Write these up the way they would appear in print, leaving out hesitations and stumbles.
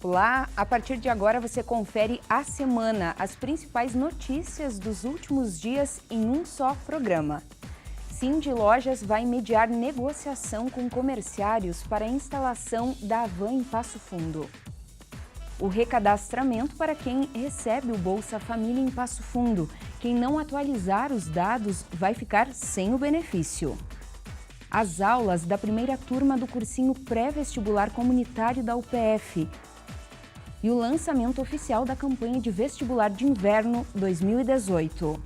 Lá, a partir de agora, você confere a semana, as principais notícias dos últimos dias em um só programa. Cindy Lojas vai mediar negociação com comerciários para a instalação da Havan em Passo Fundo. O recadastramento para quem recebe o Bolsa Família em Passo Fundo. Quem não atualizar os dados vai ficar sem o benefício. As aulas da primeira turma do cursinho pré-vestibular comunitário da UPF. E o lançamento oficial da campanha de vestibular de inverno 2018.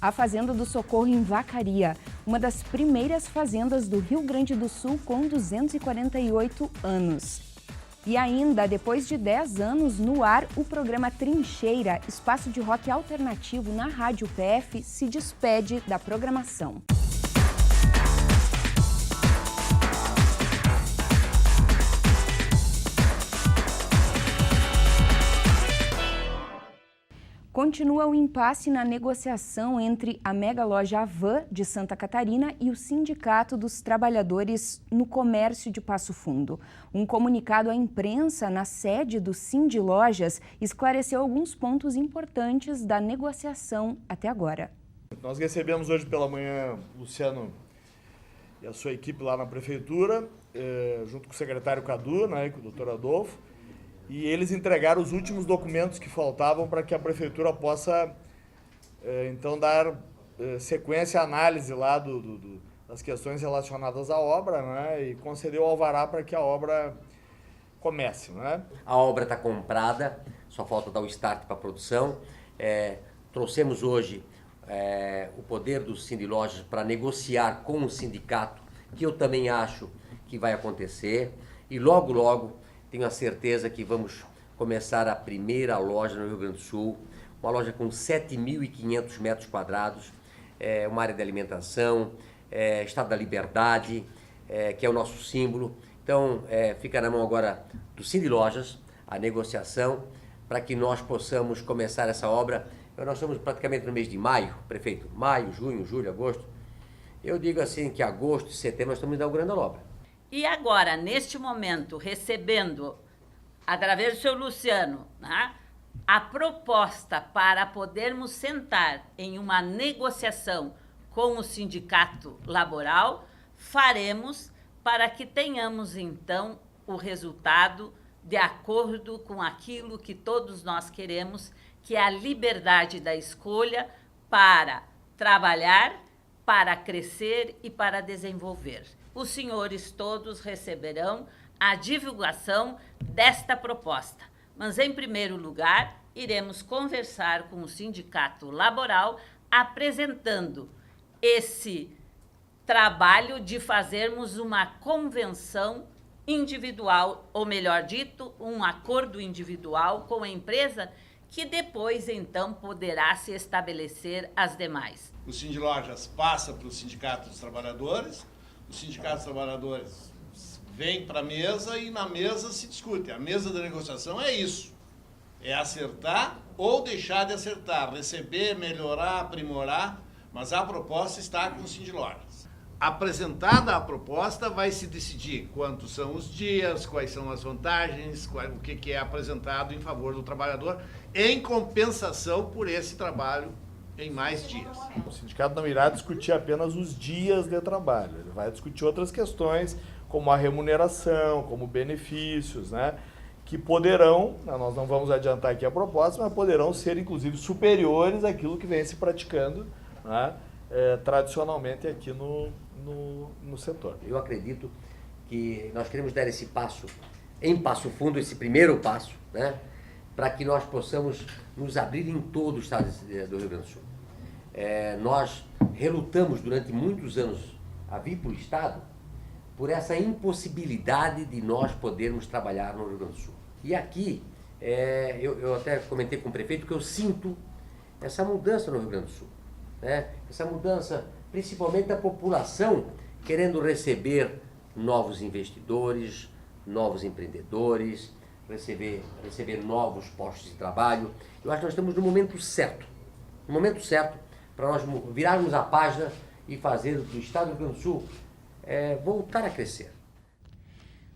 A Fazenda do Socorro em Vacaria, uma das primeiras fazendas do Rio Grande do Sul com 248 anos. E ainda, depois de 10 anos no ar, o programa Trincheira, espaço de rock alternativo na Rádio UPF, se despede da programação. Continua o impasse na negociação entre a mega loja Havan de Santa Catarina e o Sindicato dos Trabalhadores no Comércio de Passo Fundo. Um comunicado à imprensa na sede do Cindy Lojas esclareceu alguns pontos importantes da negociação até agora. Nós recebemos hoje pela manhã o Luciano e a sua equipe lá na prefeitura, junto com o secretário Cadu, né, com o doutor Adolfo, e eles entregaram os últimos documentos que faltavam para que a prefeitura possa, então, dar sequência à análise lá das questões relacionadas à obra, né, e conceder o alvará para que a obra comece, né? A obra está comprada, só falta dar o start para a produção. Trouxemos hoje o poder do Cindy Lojas para negociar com o sindicato, que eu também acho que vai acontecer, e logo, logo, tenho a certeza que vamos começar a primeira loja no Rio Grande do Sul, uma loja com 7.500 metros quadrados, uma área de alimentação, Estado da Liberdade, que é o nosso símbolo. Então, fica na mão agora do Cindy Lojas a negociação para que nós possamos começar essa obra. Nós estamos praticamente no mês de maio, prefeito, maio, junho, julho, agosto. Eu digo assim que agosto e setembro nós estamos inaugurando a obra. E agora, neste momento, recebendo, através do seu Luciano, né, a proposta para podermos sentar em uma negociação com o sindicato laboral, faremos para que tenhamos, então, o resultado de acordo com aquilo que todos nós queremos, que é a liberdade da escolha para trabalhar, para crescer e para desenvolver. Os senhores todos receberão a divulgação desta proposta. Mas, em primeiro lugar, iremos conversar com o sindicato laboral, apresentando esse trabalho de fazermos uma convenção individual, ou melhor dito, um acordo individual com a empresa, que depois, então, poderá se estabelecer as demais. O Cindy Lojas passa para o Sindicato dos Trabalhadores, os sindicatos trabalhadores vêm para a mesa e na mesa se discute. A mesa da negociação é isso, é acertar ou deixar de acertar, receber, melhorar, aprimorar, mas a proposta está com o Cindy Lojas. Apresentada a proposta, vai se decidir quantos são os dias, quais são as vantagens, o que é apresentado em favor do trabalhador, em compensação por esse trabalho em mais dias. O sindicato não irá discutir apenas os dias de trabalho, ele vai discutir outras questões, como a remuneração, como benefícios, né, que poderão, nós não vamos adiantar aqui a proposta, mas poderão ser, inclusive, superiores àquilo que vem se praticando, né, tradicionalmente aqui no setor. Eu acredito que nós queremos dar esse passo em Passo Fundo, esse primeiro passo, né, para que nós possamos nos abrir em todo o estado do Rio Grande do Sul. Nós relutamos durante muitos anos a vir para o estado por essa impossibilidade de nós podermos trabalhar no Rio Grande do Sul. E aqui, eu até comentei com o prefeito que eu sinto essa mudança no Rio Grande do Sul, né? Essa mudança principalmente da população querendo receber novos investidores, novos empreendedores, receber novos postos de trabalho. Eu acho que nós estamos no momento certo para nós virarmos a página e fazer do estado do Rio Grande do Sul voltar a crescer.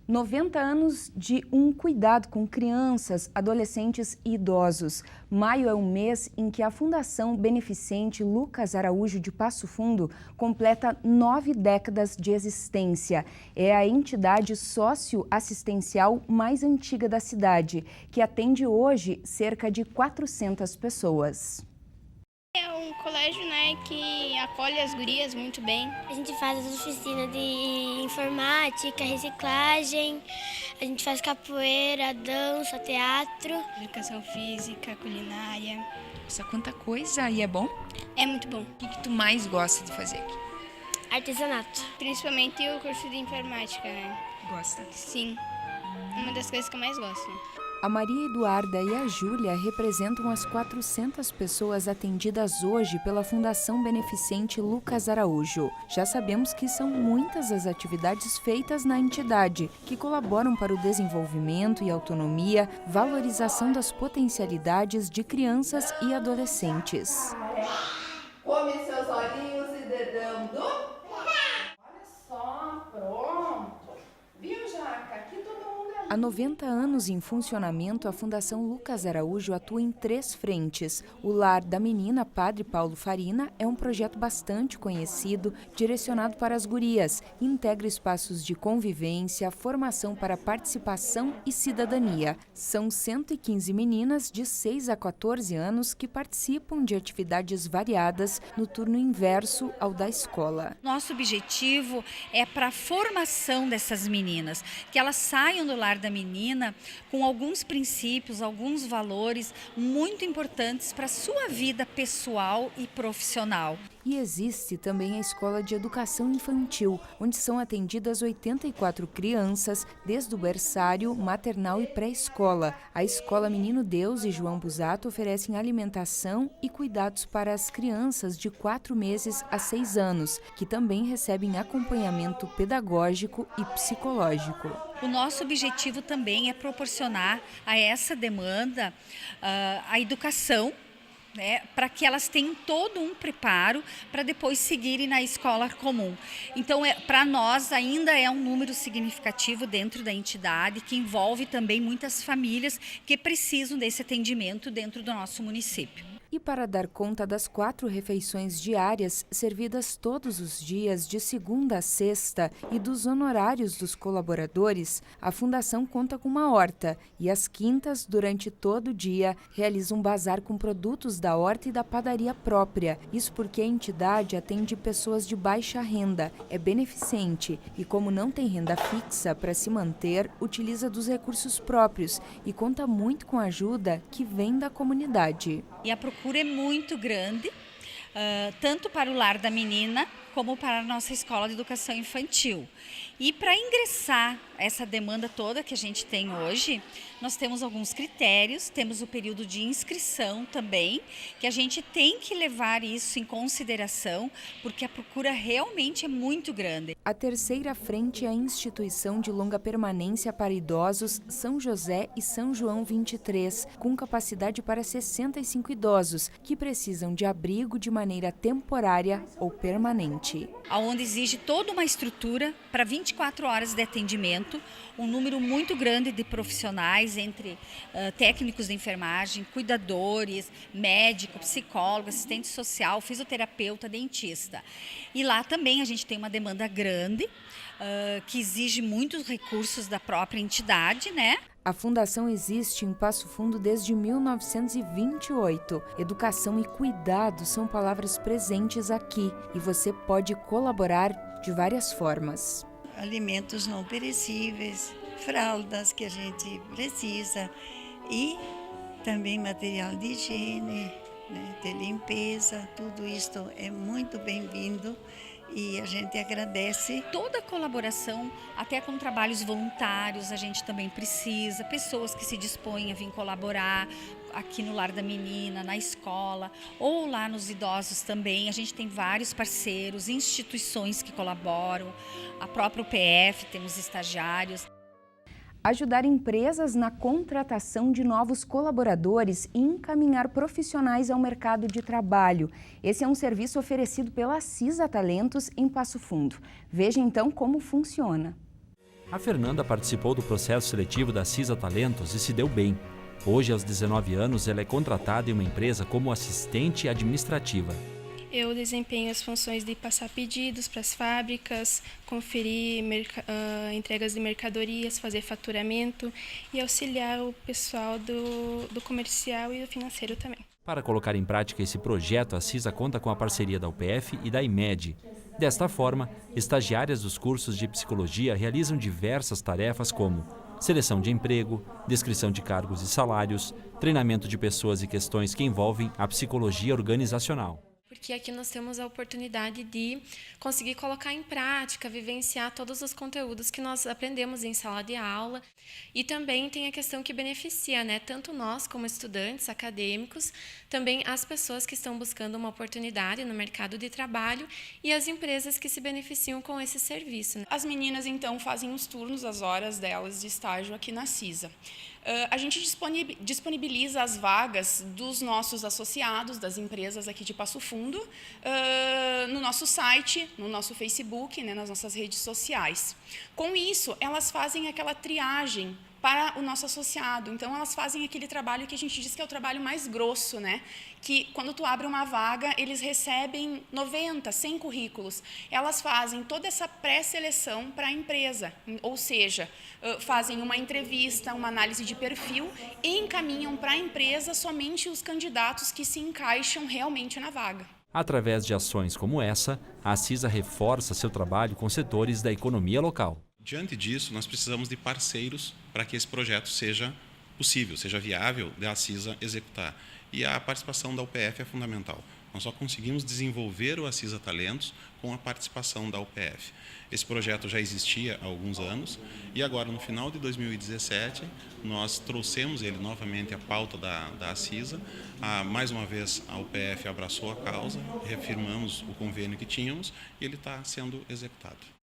90 anos de um cuidado com crianças, adolescentes e idosos. Maio é o mês em que a Fundação Beneficente Lucas Araújo de Passo Fundo completa 9 décadas de existência. É a entidade socioassistencial mais antiga da cidade, que atende hoje cerca de 400 pessoas. É um colégio, que acolhe as gurias muito bem. A gente faz as oficinas de informática, reciclagem, a gente faz capoeira, dança, teatro. Educação física, culinária. Nossa, quanta coisa! E é bom? É muito bom. O que tu mais gosta de fazer aqui? Artesanato. Principalmente o curso de informática, Gosta? Sim, uma das coisas que eu mais gosto. A Maria Eduarda e a Júlia representam as 400 pessoas atendidas hoje pela Fundação Beneficente Lucas Araújo. Já sabemos que são muitas as atividades feitas na entidade, que colaboram para o desenvolvimento e autonomia, valorização das potencialidades de crianças e adolescentes. Come seus olhinhos e dedando. Olha só, pronto. Viu, Jaca? Aqui todo mundo é... Há 90 anos em funcionamento, a Fundação Lucas Araújo atua em 3 frentes. O Lar da Menina Padre Paulo Farina é um projeto bastante conhecido, direcionado para as gurias. Integra espaços de convivência, formação para participação e cidadania. São 115 meninas de 6 a 14 anos que participam de atividades variadas no turno inverso ao da escola. Nosso objetivo é para a formação dessas meninas, que elas saiam do lar da menina com alguns princípios, alguns valores muito importantes para a sua vida pessoal e profissional. E existe também a Escola de Educação Infantil, onde são atendidas 84 crianças, desde o berçário, maternal e pré-escola. A Escola Menino Deus e João Busato oferecem alimentação e cuidados para as crianças de 4 meses a 6 anos, que também recebem acompanhamento pedagógico e psicológico. O nosso objetivo também é proporcionar a essa demanda a educação, para que elas tenham todo um preparo para depois seguirem na escola comum. Então, para nós, ainda é um número significativo dentro da entidade, que envolve também muitas famílias que precisam desse atendimento dentro do nosso município. E para dar conta das 4 refeições diárias, servidas todos os dias, de segunda a sexta, e dos honorários dos colaboradores, a Fundação conta com uma horta e, às quintas, durante todo o dia, realiza um bazar com produtos da horta e da padaria própria. Isso porque a entidade atende pessoas de baixa renda, é beneficente e, como não tem renda fixa para se manter, utiliza dos recursos próprios e conta muito com a ajuda que vem da comunidade. E a procura é muito grande, tanto para o Lar da Menina como para a nossa Escola de Educação Infantil. E para ingressar essa demanda toda que a gente tem hoje, nós temos alguns critérios, temos o período de inscrição também, que a gente tem que levar isso em consideração, porque a procura realmente é muito grande. A terceira frente é a Instituição de Longa Permanência para Idosos São José e São João 23, com capacidade para 65 idosos, que precisam de abrigo de maneira temporária ou permanente. Onde exige toda uma estrutura para 24 horas de atendimento, um número muito grande de profissionais, entre técnicos de enfermagem, cuidadores, médico, psicólogo, assistente social, fisioterapeuta, dentista. E lá também a gente tem uma demanda grande, que exige muitos recursos da própria entidade, A Fundação existe em Passo Fundo desde 1928. Educação e cuidado são palavras presentes aqui e você pode colaborar de várias formas. Alimentos não perecíveis, fraldas que a gente precisa e também material de higiene, de limpeza, tudo isto é muito bem-vindo. E a gente agradece. Toda a colaboração, até com trabalhos voluntários, a gente também precisa. Pessoas que se dispõem a vir colaborar aqui no Lar da Menina, na escola, ou lá nos idosos também. A gente tem vários parceiros, instituições que colaboram. A própria UPF, temos estagiários. Ajudar empresas na contratação de novos colaboradores e encaminhar profissionais ao mercado de trabalho. Esse é um serviço oferecido pela CISA Talentos em Passo Fundo. Veja então como funciona. A Fernanda participou do processo seletivo da CISA Talentos e se deu bem. Hoje, aos 19 anos, ela é contratada em uma empresa como assistente administrativa. Eu desempenho as funções de passar pedidos para as fábricas, conferir entregas de mercadorias, fazer faturamento e auxiliar o pessoal do comercial e do financeiro também. Para colocar em prática esse projeto, a CISA conta com a parceria da UPF e da IMED. Desta forma, estagiárias dos cursos de psicologia realizam diversas tarefas como seleção de emprego, descrição de cargos e salários, treinamento de pessoas e questões que envolvem a psicologia organizacional. Porque aqui nós temos a oportunidade de conseguir colocar em prática, vivenciar todos os conteúdos que nós aprendemos em sala de aula. E também tem a questão que beneficia, né, tanto nós como estudantes acadêmicos, também as pessoas que estão buscando uma oportunidade no mercado de trabalho e as empresas que se beneficiam com esse serviço. As meninas, então, fazem os turnos, as horas delas de estágio aqui na CISA. A gente disponibiliza as vagas dos nossos associados, das empresas aqui de Passo Fundo, no nosso site, no nosso Facebook, né, nas nossas redes sociais. Com isso, elas fazem aquela triagem para o nosso associado. Então, elas fazem aquele trabalho que a gente diz que é o trabalho mais grosso, né? Que quando tu abre uma vaga, eles recebem 90, 100 currículos. Elas fazem toda essa pré-seleção para a empresa, ou seja, fazem uma entrevista, uma análise de perfil e encaminham para a empresa somente os candidatos que se encaixam realmente na vaga. Através de ações como essa, a CISA reforça seu trabalho com setores da economia local. Diante disso, nós precisamos de parceiros para que esse projeto seja possível, seja viável da CISA executar. E a participação da UPF é fundamental. Nós só conseguimos desenvolver o CISA Talentos com a participação da UPF. Esse projeto já existia há alguns anos e agora, no final de 2017, nós trouxemos ele novamente à pauta da CISA. Mais uma vez, a UPF abraçou a causa, reafirmamos o convênio que tínhamos e ele está sendo executado.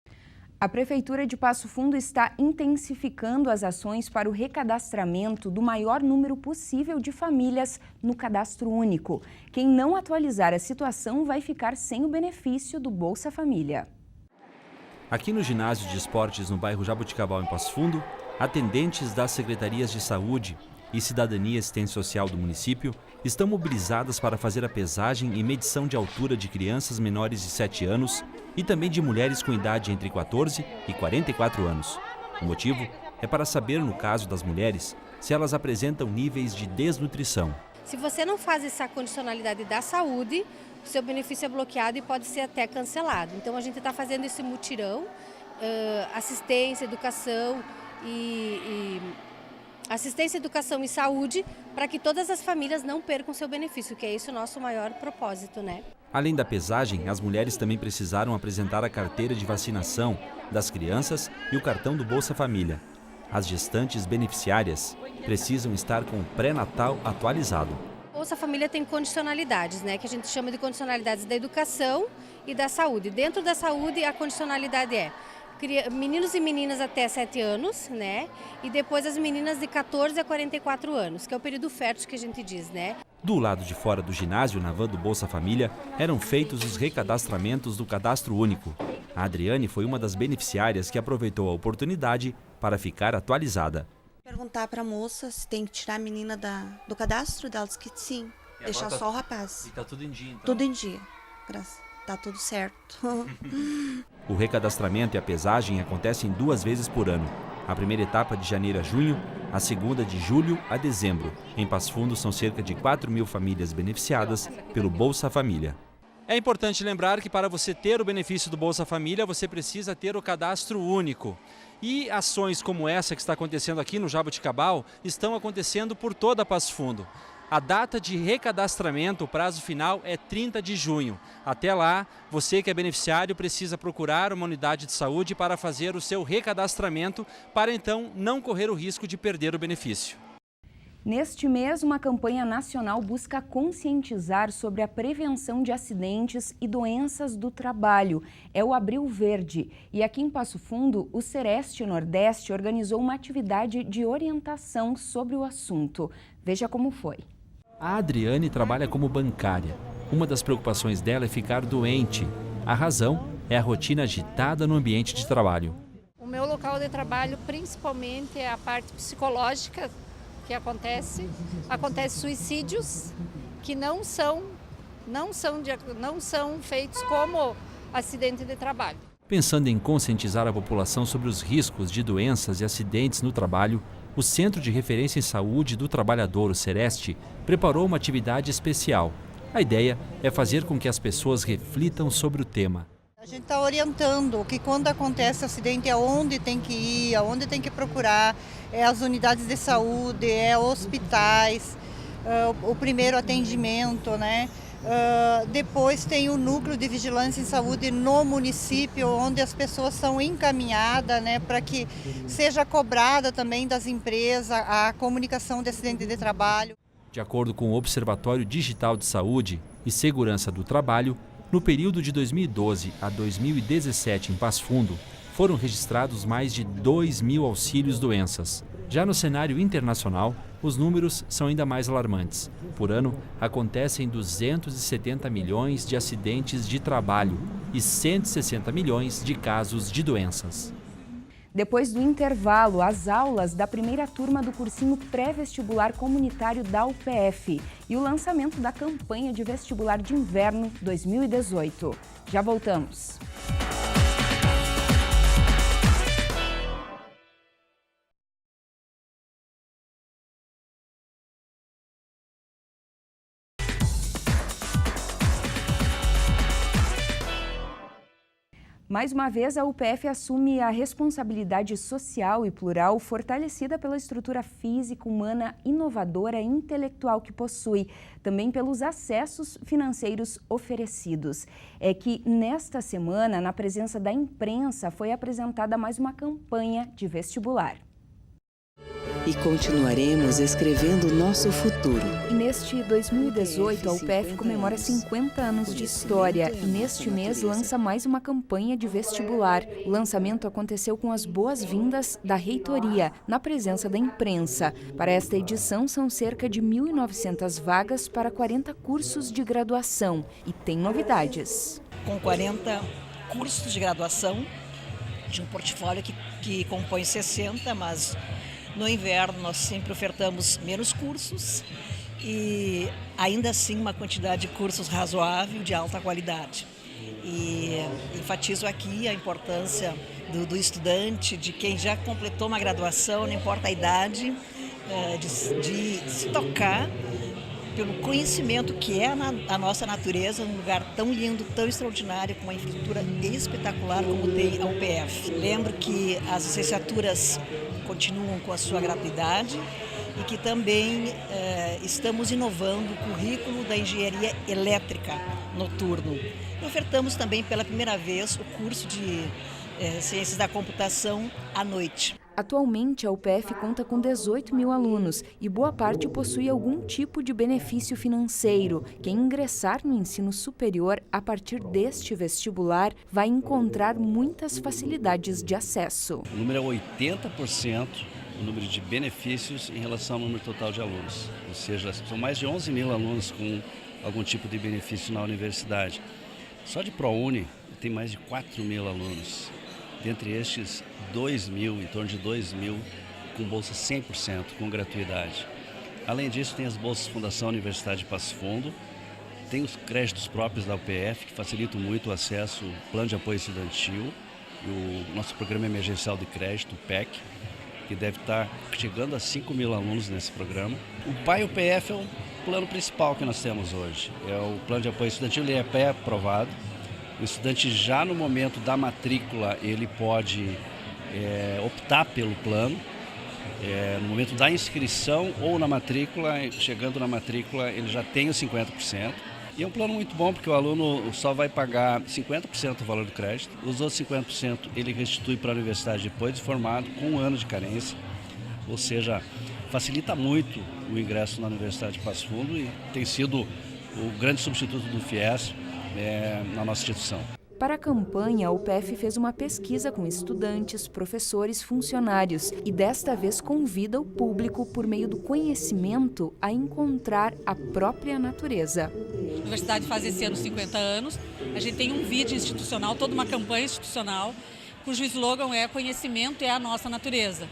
A Prefeitura de Passo Fundo está intensificando as ações para o recadastramento do maior número possível de famílias no Cadastro Único. Quem não atualizar a situação vai ficar sem o benefício do Bolsa Família. Aqui no ginásio de esportes no bairro Jaboticabal, em Passo Fundo, atendentes das secretarias de saúde e cidadania e assistência social do município estão mobilizadas para fazer a pesagem e medição de altura de crianças menores de 7 anos e também de mulheres com idade entre 14 e 44 anos. O motivo é para saber, no caso das mulheres, se elas apresentam níveis de desnutrição. Se você não faz essa condicionalidade da saúde, o seu benefício é bloqueado e pode ser até cancelado. Então a gente está fazendo esse mutirão, assistência, educação assistência, educação e saúde, para que todas as famílias não percam seu benefício, que é esse o nosso maior propósito, né? Além da pesagem, as mulheres também precisaram apresentar a carteira de vacinação das crianças e o cartão do Bolsa Família. As gestantes beneficiárias precisam estar com o pré-natal atualizado. O Bolsa Família tem condicionalidades, né? Que a gente chama de condicionalidades da educação e da saúde. Dentro da saúde, a condicionalidade é meninos e meninas até 7 anos, né? E depois as meninas de 14 a 44 anos, que é o período fértil que a gente diz, né? Do lado de fora do ginásio, na van do Bolsa Família, eram feitos os recadastramentos do Cadastro Único. A Adriane foi uma das beneficiárias que aproveitou a oportunidade para ficar atualizada. Perguntar para a moça se tem que tirar a menina do cadastro, ela disse que sim, deixar só o rapaz. E tá tudo em dia, então? Tudo em dia, tá tudo certo. O recadastramento e a pesagem acontecem 2 vezes por ano. A primeira etapa de janeiro a junho, a segunda de julho a dezembro. Em Passo Fundo são cerca de 4.000 famílias beneficiadas pelo Bolsa Família. É importante lembrar que para você ter o benefício do Bolsa Família, você precisa ter o Cadastro Único. E ações como essa que está acontecendo aqui no Jaboticabal estão acontecendo por toda Passo Fundo. A data de recadastramento, o prazo final é 30 de junho. Até lá, você que é beneficiário precisa procurar uma unidade de saúde para fazer o seu recadastramento, para então não correr o risco de perder o benefício. Neste mês, uma campanha nacional busca conscientizar sobre a prevenção de acidentes e doenças do trabalho. É o Abril Verde. E aqui em Passo Fundo, o Sereste Nordeste organizou uma atividade de orientação sobre o assunto. Veja como foi. A Adriane trabalha como bancária. Uma das preocupações dela é ficar doente. A razão é a rotina agitada no ambiente de trabalho. O meu local de trabalho, principalmente a parte psicológica que acontece suicídios que não são feitos como acidente de trabalho. Pensando em conscientizar a população sobre os riscos de doenças e acidentes no trabalho, o Centro de Referência em Saúde do Trabalhador, o Sereste, preparou uma atividade especial. A ideia é fazer com que as pessoas reflitam sobre o tema. A gente está orientando que quando acontece acidente, aonde tem que ir, aonde tem que procurar, as unidades de saúde, hospitais, o primeiro atendimento, né? Depois tem o núcleo de vigilância em saúde no município, onde as pessoas são encaminhadas, né, para que seja cobrada também das empresas a comunicação de acidente de trabalho. De acordo com o Observatório Digital de Saúde e Segurança do Trabalho, no período de 2012 a 2017 em Passo Fundo, foram registrados mais de 2.000 auxílios-doenças. Já no cenário internacional, os números são ainda mais alarmantes. Por ano, acontecem 270 milhões de acidentes de trabalho e 160 milhões de casos de doenças. Depois do intervalo, as aulas da primeira turma do cursinho pré-vestibular comunitário da UPF e o lançamento da campanha de vestibular de inverno 2018. Já voltamos. Mais uma vez, a UPF assume a responsabilidade social e plural fortalecida pela estrutura física, humana, inovadora e intelectual que possui, também pelos acessos financeiros oferecidos. É que, nesta semana, na presença da imprensa, foi apresentada mais uma campanha de vestibular. E continuaremos escrevendo nosso futuro. E neste 2018, a UPF comemora 50 anos de história e neste mês lança mais uma campanha de vestibular. O lançamento aconteceu com as boas-vindas da reitoria, na presença da imprensa. Para esta edição, são cerca de 1.900 vagas para 40 cursos de graduação. E tem novidades. Com 40 cursos de graduação, de um portfólio que compõe 60, mas no inverno nós sempre ofertamos menos cursos e ainda assim uma quantidade de cursos razoável, de alta qualidade. E enfatizo aqui a importância do estudante, de quem já completou uma graduação, não importa a idade, de se tocar pelo conhecimento que é a nossa natureza, num lugar tão lindo, tão extraordinário, com uma infraestrutura espetacular como tem a UPF. Lembro que as licenciaturas continuam com a sua gratuidade e que também estamos inovando o currículo da engenharia elétrica noturno. E ofertamos também pela primeira vez o curso de ciências da computação à noite. Atualmente, a UPF conta com 18.000 alunos e boa parte possui algum tipo de benefício financeiro. Quem ingressar no ensino superior a partir deste vestibular vai encontrar muitas facilidades de acesso. O número é 80% o número de benefícios em relação ao número total de alunos. Ou seja, são mais de 11.000 alunos com algum tipo de benefício na universidade. Só de ProUni tem mais de 4.000 alunos. Dentre estes, 2.000, em torno de 2.000, com bolsa 100%, com gratuidade. Além disso, tem as bolsas Fundação Universidade de Passo Fundo, tem os créditos próprios da UPF, que facilitam muito o acesso ao Plano de Apoio Estudantil, e o nosso Programa Emergencial de Crédito, o PEC, que deve estar chegando a 5.000 alunos nesse programa. O PAI UPF é o plano principal que nós temos hoje. É o Plano de Apoio Estudantil, ele é pré-aprovado. O estudante já no momento da matrícula, ele pode optar pelo plano. No momento da inscrição ou na matrícula, chegando na matrícula, ele já tem os 50%. E é um plano muito bom porque o aluno só vai pagar 50% do valor do crédito. Os outros 50% ele restitui para a universidade depois de formado, com 1 ano de carência. Ou seja, facilita muito o ingresso na Universidade de Passo Fundo e tem sido o grande substituto do FIES na nossa instituição. Para a campanha, a UPF fez uma pesquisa com estudantes, professores, funcionários e desta vez convida o público, por meio do conhecimento, a encontrar a própria natureza. A universidade faz esse ano 50 anos, a gente tem um vídeo institucional, toda uma campanha institucional cujo slogan é "Conhecimento é a nossa natureza".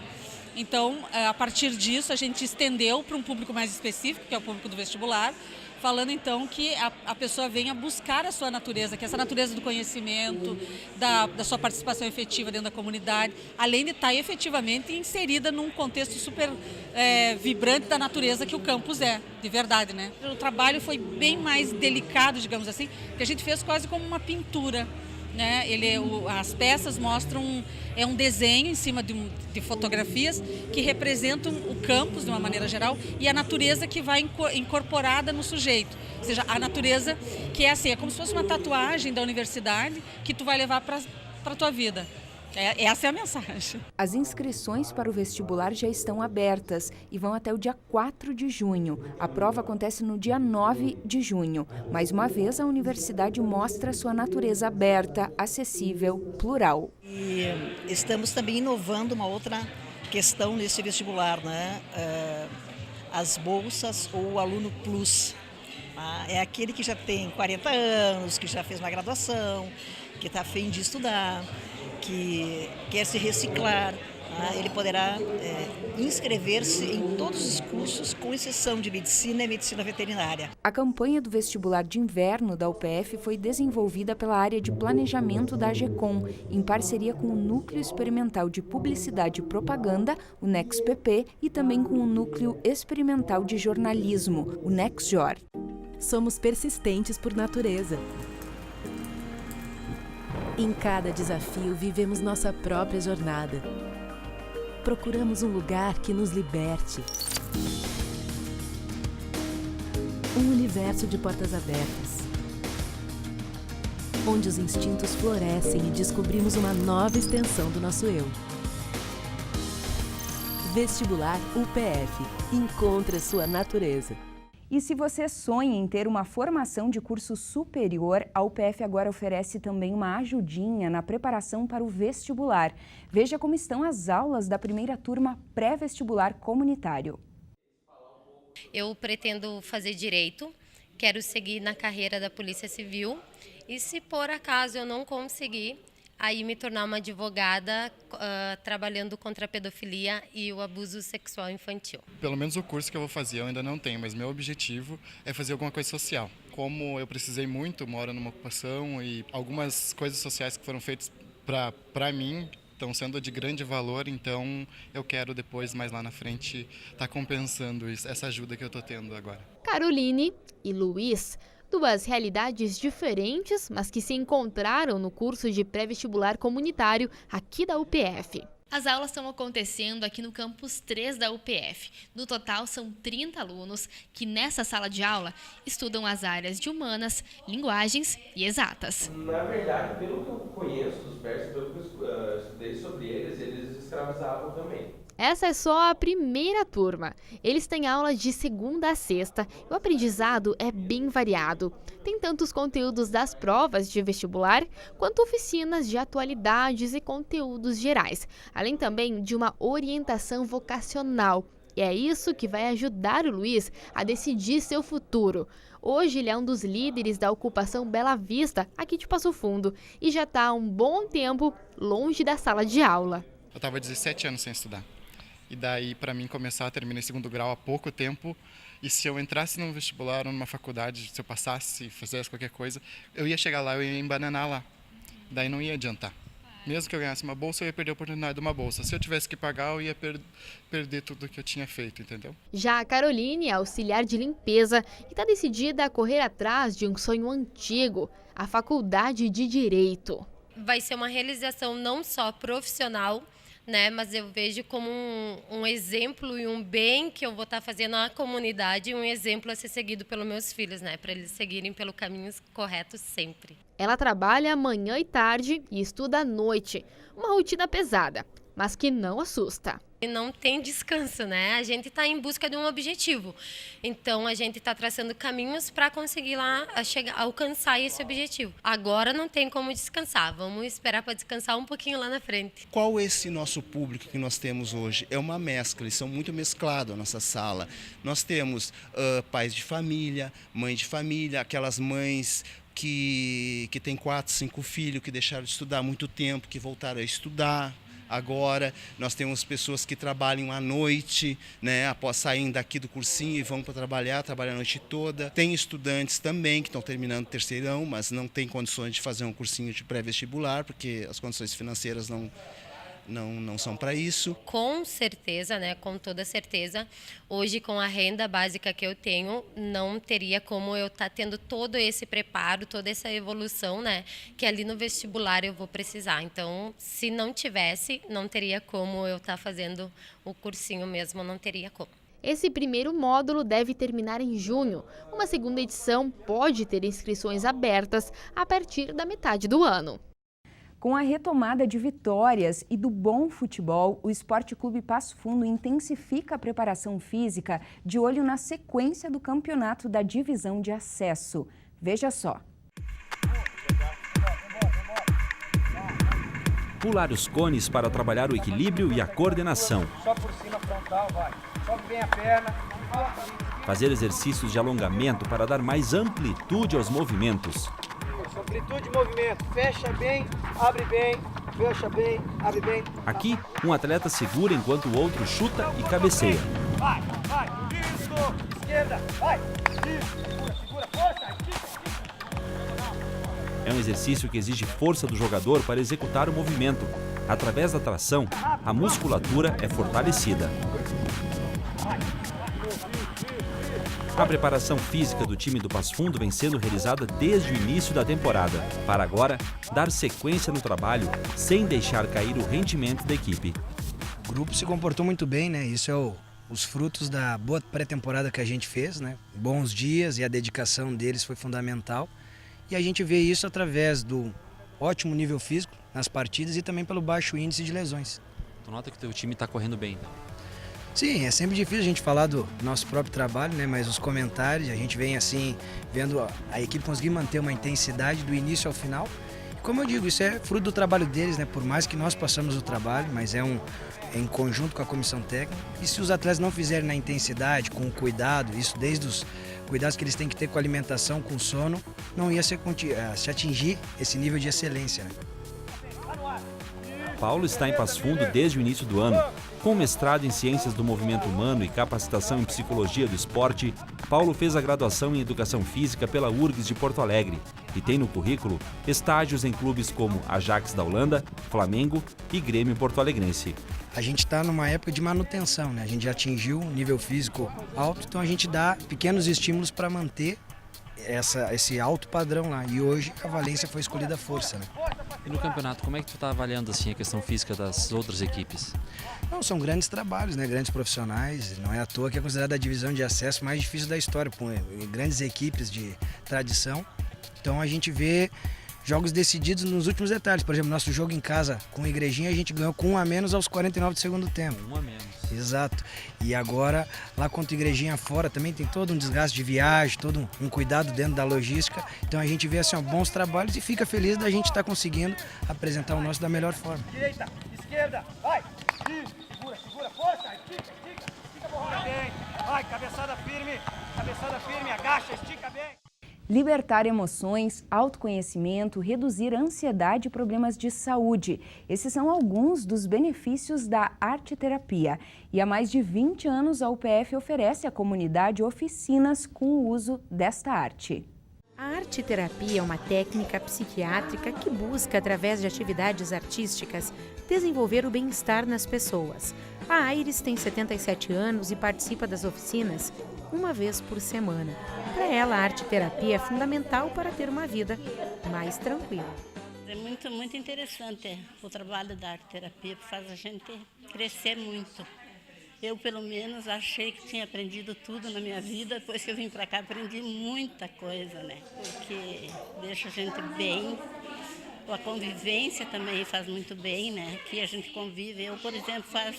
Então, a partir disso, a gente estendeu para um público mais específico, que é o público do vestibular, falando então que a pessoa venha buscar a sua natureza, que é essa natureza do conhecimento, da sua participação efetiva dentro da comunidade, além de estar efetivamente inserida num contexto super vibrante da natureza que o campus é, de verdade, né? O trabalho foi bem mais delicado, digamos assim, que a gente fez quase como uma pintura. Né? As peças mostram um desenho em cima de fotografias que representam o campus de uma maneira geral e a natureza que vai incorporada no sujeito, ou seja, a natureza que é assim, é como se fosse uma tatuagem da universidade que tu vai levar para a tua vida. Essa é a mensagem. As inscrições para o vestibular já estão abertas e vão até o dia 4 de junho. A prova acontece no dia 9 de junho. Mais uma vez, a universidade mostra sua natureza aberta, acessível, plural. E estamos também inovando uma outra questão nesse vestibular, né? As bolsas ou o aluno plus. É aquele que já tem 40 anos, que já fez uma graduação, que está a fim de estudar, que quer se reciclar, ele poderá inscrever-se em todos os cursos, com exceção de medicina e medicina veterinária. A campanha do vestibular de inverno da UPF foi desenvolvida pela área de planejamento da AGECOM, em parceria com o Núcleo Experimental de Publicidade e Propaganda, o NEXPP, e também com o Núcleo Experimental de Jornalismo, o NEXJOR. Somos persistentes por natureza. Em cada desafio, vivemos nossa própria jornada. Procuramos um lugar que nos liberte. Um universo de portas abertas. Onde os instintos florescem e descobrimos uma nova extensão do nosso eu. Vestibular UPF. Encontre a sua natureza. E se você sonha em ter uma formação de curso superior, a UPF agora oferece também uma ajudinha na preparação para o vestibular. Veja como estão as aulas da primeira turma pré-vestibular comunitário. Eu pretendo fazer direito, quero seguir na carreira da Polícia Civil e se por acaso eu não conseguir, aí me tornar uma advogada trabalhando contra a pedofilia e o abuso sexual infantil. Pelo menos o curso que eu vou fazer eu ainda não tenho, mas meu objetivo é fazer alguma coisa social. Como eu precisei muito, moro numa ocupação e algumas coisas sociais que foram feitas para mim estão sendo de grande valor, então eu quero depois, mais lá na frente, estar compensando essa ajuda que eu estou tendo agora. Caroline e Luiz, duas realidades diferentes, mas que se encontraram no curso de pré-vestibular comunitário aqui da UPF. As aulas estão acontecendo aqui no campus 3 da UPF. No total, são 30 alunos que, nessa sala de aula, estudam as áreas de humanas, linguagens e exatas. Na verdade, pelo que eu conheço dos persas, pelo que eu estudei sobre eles escravizavam também. Essa é só a primeira turma. Eles têm aulas de segunda a sexta e o aprendizado é bem variado. Tem tantos conteúdos das provas de vestibular, quanto oficinas de atualidades e conteúdos gerais, além também de uma orientação vocacional. E é isso que vai ajudar o Luiz a decidir seu futuro. Hoje ele é um dos líderes da ocupação Bela Vista, aqui de Passo Fundo, e já está há um bom tempo longe da sala de aula. Eu estava 17 anos sem estudar. E daí, para mim, terminei segundo grau há pouco tempo. E se eu entrasse num vestibular ou numa faculdade, se eu passasse, fizesse qualquer coisa, eu ia chegar lá, eu ia embananar lá. Daí não ia adiantar. Mesmo que eu ganhasse uma bolsa, eu ia perder a oportunidade de uma bolsa. Se eu tivesse que pagar, eu ia perder tudo que eu tinha feito, entendeu? Já a Caroline é auxiliar de limpeza e está decidida a correr atrás de um sonho antigo, a faculdade de Direito. Vai ser uma realização não só profissional, né, mas eu vejo como um exemplo e um bem que eu vou estar fazendo à comunidade, um exemplo a ser seguido pelos meus filhos, né, para eles seguirem pelo caminho correto sempre. Ela trabalha manhã e tarde e estuda à noite, uma rotina pesada. mas que não assusta. Não tem descanso, né? A gente está em busca de um objetivo. Então, a gente está traçando caminhos para conseguir lá alcançar esse objetivo. Agora não tem como descansar. Vamos esperar para descansar um pouquinho lá na frente. Qual esse nosso público que nós temos hoje? É uma mescla, eles são muito mesclados a nossa sala. Nós temos pais de família, mães de família, aquelas mães que têm 4, 5 filhos, que deixaram de estudar há muito tempo, que voltaram a estudar. Agora, nós temos pessoas que trabalham à noite, né, após saírem daqui do cursinho e vão para trabalhar a noite toda. Tem estudantes também que estão terminando o terceirão, mas não têm condições de fazer um cursinho de pré-vestibular, porque as condições financeiras não são para isso. Com certeza, né, com toda certeza, hoje com a renda básica que eu tenho, não teria como eu estar tendo todo esse preparo, toda essa evolução, né, que ali no vestibular eu vou precisar. Então, se não tivesse, não teria como eu estar fazendo o cursinho mesmo, não teria como. Esse primeiro módulo deve terminar em junho. Uma segunda edição pode ter inscrições abertas a partir da metade do ano. Com a retomada de vitórias e do bom futebol, o Esporte Clube Passo Fundo intensifica a preparação física de olho na sequência do campeonato da divisão de acesso. Veja só. Pular os cones para trabalhar o equilíbrio e a coordenação. Só por cima, frontal, vai. Sobe bem a perna. Fazer exercícios de alongamento para dar mais amplitude aos movimentos. Amplitude de movimento, fecha bem, abre bem, fecha bem, abre bem. Aqui, um atleta segura enquanto o outro chuta e cabeceia. Vai, isso, esquerda, vai, isso, segura, força, É um exercício que exige força do jogador para executar o movimento. Através da tração, a musculatura é fortalecida. A preparação física do time do Passo Fundo vem sendo realizada desde o início da temporada, para agora dar sequência no trabalho sem deixar cair o rendimento da equipe. O grupo se comportou muito bem, né? Isso é os frutos da boa pré-temporada que a gente fez, né? Bons dias e a dedicação deles foi fundamental. E a gente vê isso através do ótimo nível físico nas partidas e também pelo baixo índice de lesões. Tu nota que o teu time está correndo bem, né? Sim, é sempre difícil a gente falar do nosso próprio trabalho, né? Mas os comentários, a gente vem assim, vendo a equipe conseguir manter uma intensidade do início ao final. E como eu digo, isso é fruto do trabalho deles, né? Por mais que nós passamos o trabalho, mas é em conjunto com a comissão técnica. E se os atletas não fizerem na intensidade, com o cuidado, isso desde os cuidados que eles têm que ter com a alimentação, com o sono, não ia se atingir esse nível de excelência, né? Paulo está em Passo Fundo desde o início do ano. Com mestrado em Ciências do Movimento Humano e capacitação em Psicologia do Esporte, Paulo fez a graduação em Educação Física pela URGS de Porto Alegre e tem no currículo estágios em clubes como Ajax da Holanda, Flamengo e Grêmio Porto Alegrense. A gente está numa época de manutenção, né? A gente já atingiu um nível físico alto, então a gente dá pequenos estímulos para manter esse alto padrão lá. E hoje a Valência foi escolhida à força, né? E no campeonato, como é que tu está avaliando assim, a questão física das outras equipes? Não, são grandes trabalhos, né? Grandes profissionais. Não é à toa que é considerada a divisão de acesso mais difícil da história, com grandes equipes de tradição. Então a gente vê jogos decididos nos últimos detalhes. Por exemplo, nosso jogo em casa com o Igrejinha, a gente ganhou com 1 a menos aos 49 do segundo tempo. 1 a menos. Exato. E agora, lá contra o Igrejinha fora, também tem todo um desgaste de viagem, todo um cuidado dentro da logística. Então a gente vê assim, bons trabalhos e fica feliz da gente estar conseguindo apresentar o nosso da melhor forma. Direita, esquerda, vai, segura, força, estica, borrada bem, vai, cabeçada firme, agacha, estica bem. Libertar emoções, autoconhecimento, reduzir ansiedade e problemas de saúde. Esses são alguns dos benefícios da arte-terapia. E há mais de 20 anos a UPF oferece à comunidade oficinas com o uso desta arte. A arte-terapia é uma técnica psiquiátrica que busca, através de atividades artísticas, desenvolver o bem-estar nas pessoas. A Aires tem 77 anos e participa das oficinas uma vez por semana. Para ela, a arte-terapia é fundamental para ter uma vida mais tranquila. É muito interessante o trabalho da arte-terapia, faz a gente crescer muito. Eu, pelo menos, achei que tinha aprendido tudo na minha vida. Depois que eu vim para cá, aprendi muita coisa, né? Porque deixa a gente bem A convivência também faz muito bem, né? Aqui a gente convive. Eu, por exemplo, faz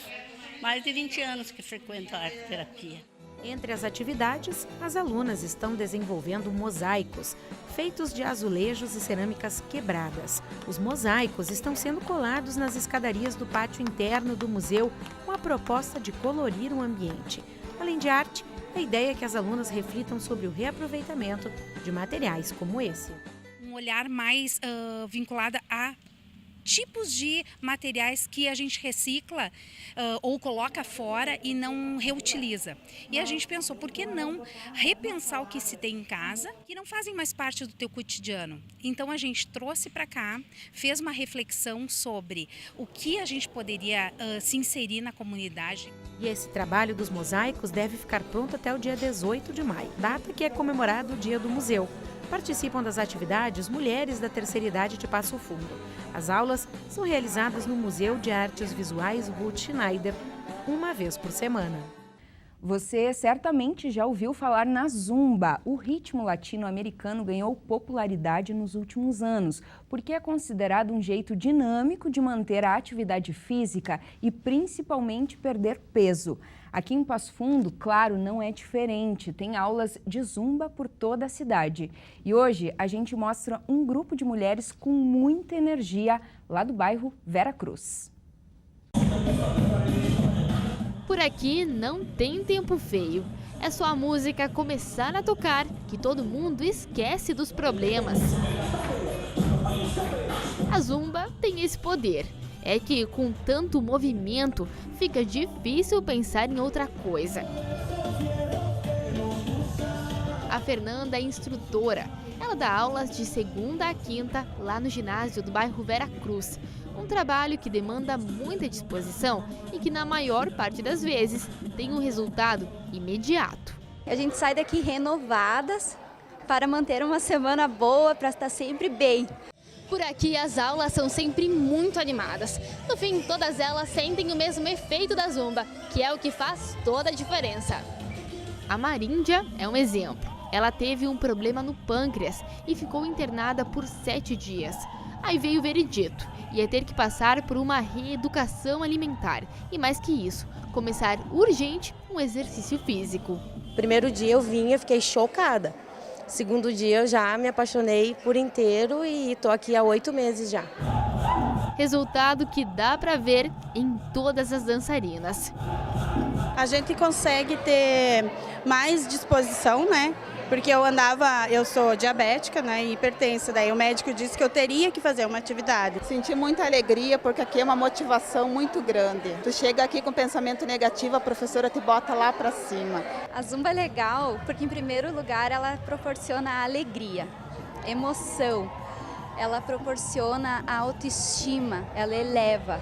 mais de 20 anos que frequento a arte-terapia. Entre as atividades, as alunas estão desenvolvendo mosaicos, feitos de azulejos e cerâmicas quebradas. Os mosaicos estão sendo colados nas escadarias do pátio interno do museu com a proposta de colorir o ambiente. Além de arte, a ideia é que as alunas reflitam sobre o reaproveitamento de materiais como esse. Um olhar mais vinculado a tipos de materiais que a gente recicla ou coloca fora e não reutiliza. E a gente pensou, por que não repensar o que se tem em casa que não fazem mais parte do teu cotidiano? Então a gente trouxe para cá, fez uma reflexão sobre o que a gente poderia se inserir na comunidade. E esse trabalho dos mosaicos deve ficar pronto até o dia 18 de maio, data que é comemorado o Dia do Museu. Participam das atividades mulheres da terceira idade de Passo Fundo. As aulas são realizadas no Museu de Artes Visuais Ruth Schneider, uma vez por semana. Você certamente já ouviu falar na Zumba. O ritmo latino-americano ganhou popularidade nos últimos anos, porque é considerado um jeito dinâmico de manter a atividade física e principalmente perder peso. Aqui em Passo Fundo, claro, não é diferente. Tem aulas de Zumba por toda a cidade. E hoje a gente mostra um grupo de mulheres com muita energia lá do bairro Vera Cruz. Por aqui não tem tempo feio. É só a música começar a tocar que todo mundo esquece dos problemas. A Zumba tem esse poder. É que com tanto movimento fica difícil pensar em outra coisa. A Fernanda é instrutora. Ela dá aulas de segunda a quinta lá no ginásio do bairro Vera Cruz. Um trabalho que demanda muita disposição e que na maior parte das vezes tem um resultado imediato. A gente sai daqui renovadas para manter uma semana boa, para estar sempre bem. Por aqui as aulas são sempre muito animadas. No fim, todas elas sentem o mesmo efeito da Zumba, que é o que faz toda a diferença. A Maríndia é um exemplo. Ela teve um problema no pâncreas e ficou internada por 7 dias. Aí veio o veredito, ia ter que passar por uma reeducação alimentar. E mais que isso, começar urgente um exercício físico. Primeiro dia eu fiquei chocada. Segundo dia eu já me apaixonei por inteiro e estou aqui há 8 meses já. Resultado que dá para ver em todas as dançarinas. A gente consegue ter mais disposição, né? Porque eu sou diabética, né, e hipertensa, daí o médico disse que eu teria que fazer uma atividade. Senti muita alegria porque aqui é uma motivação muito grande. Tu chega aqui com pensamento negativo, a professora te bota lá para cima. A Zumba é legal porque, em primeiro lugar, ela proporciona alegria, emoção, ela proporciona a autoestima, ela eleva.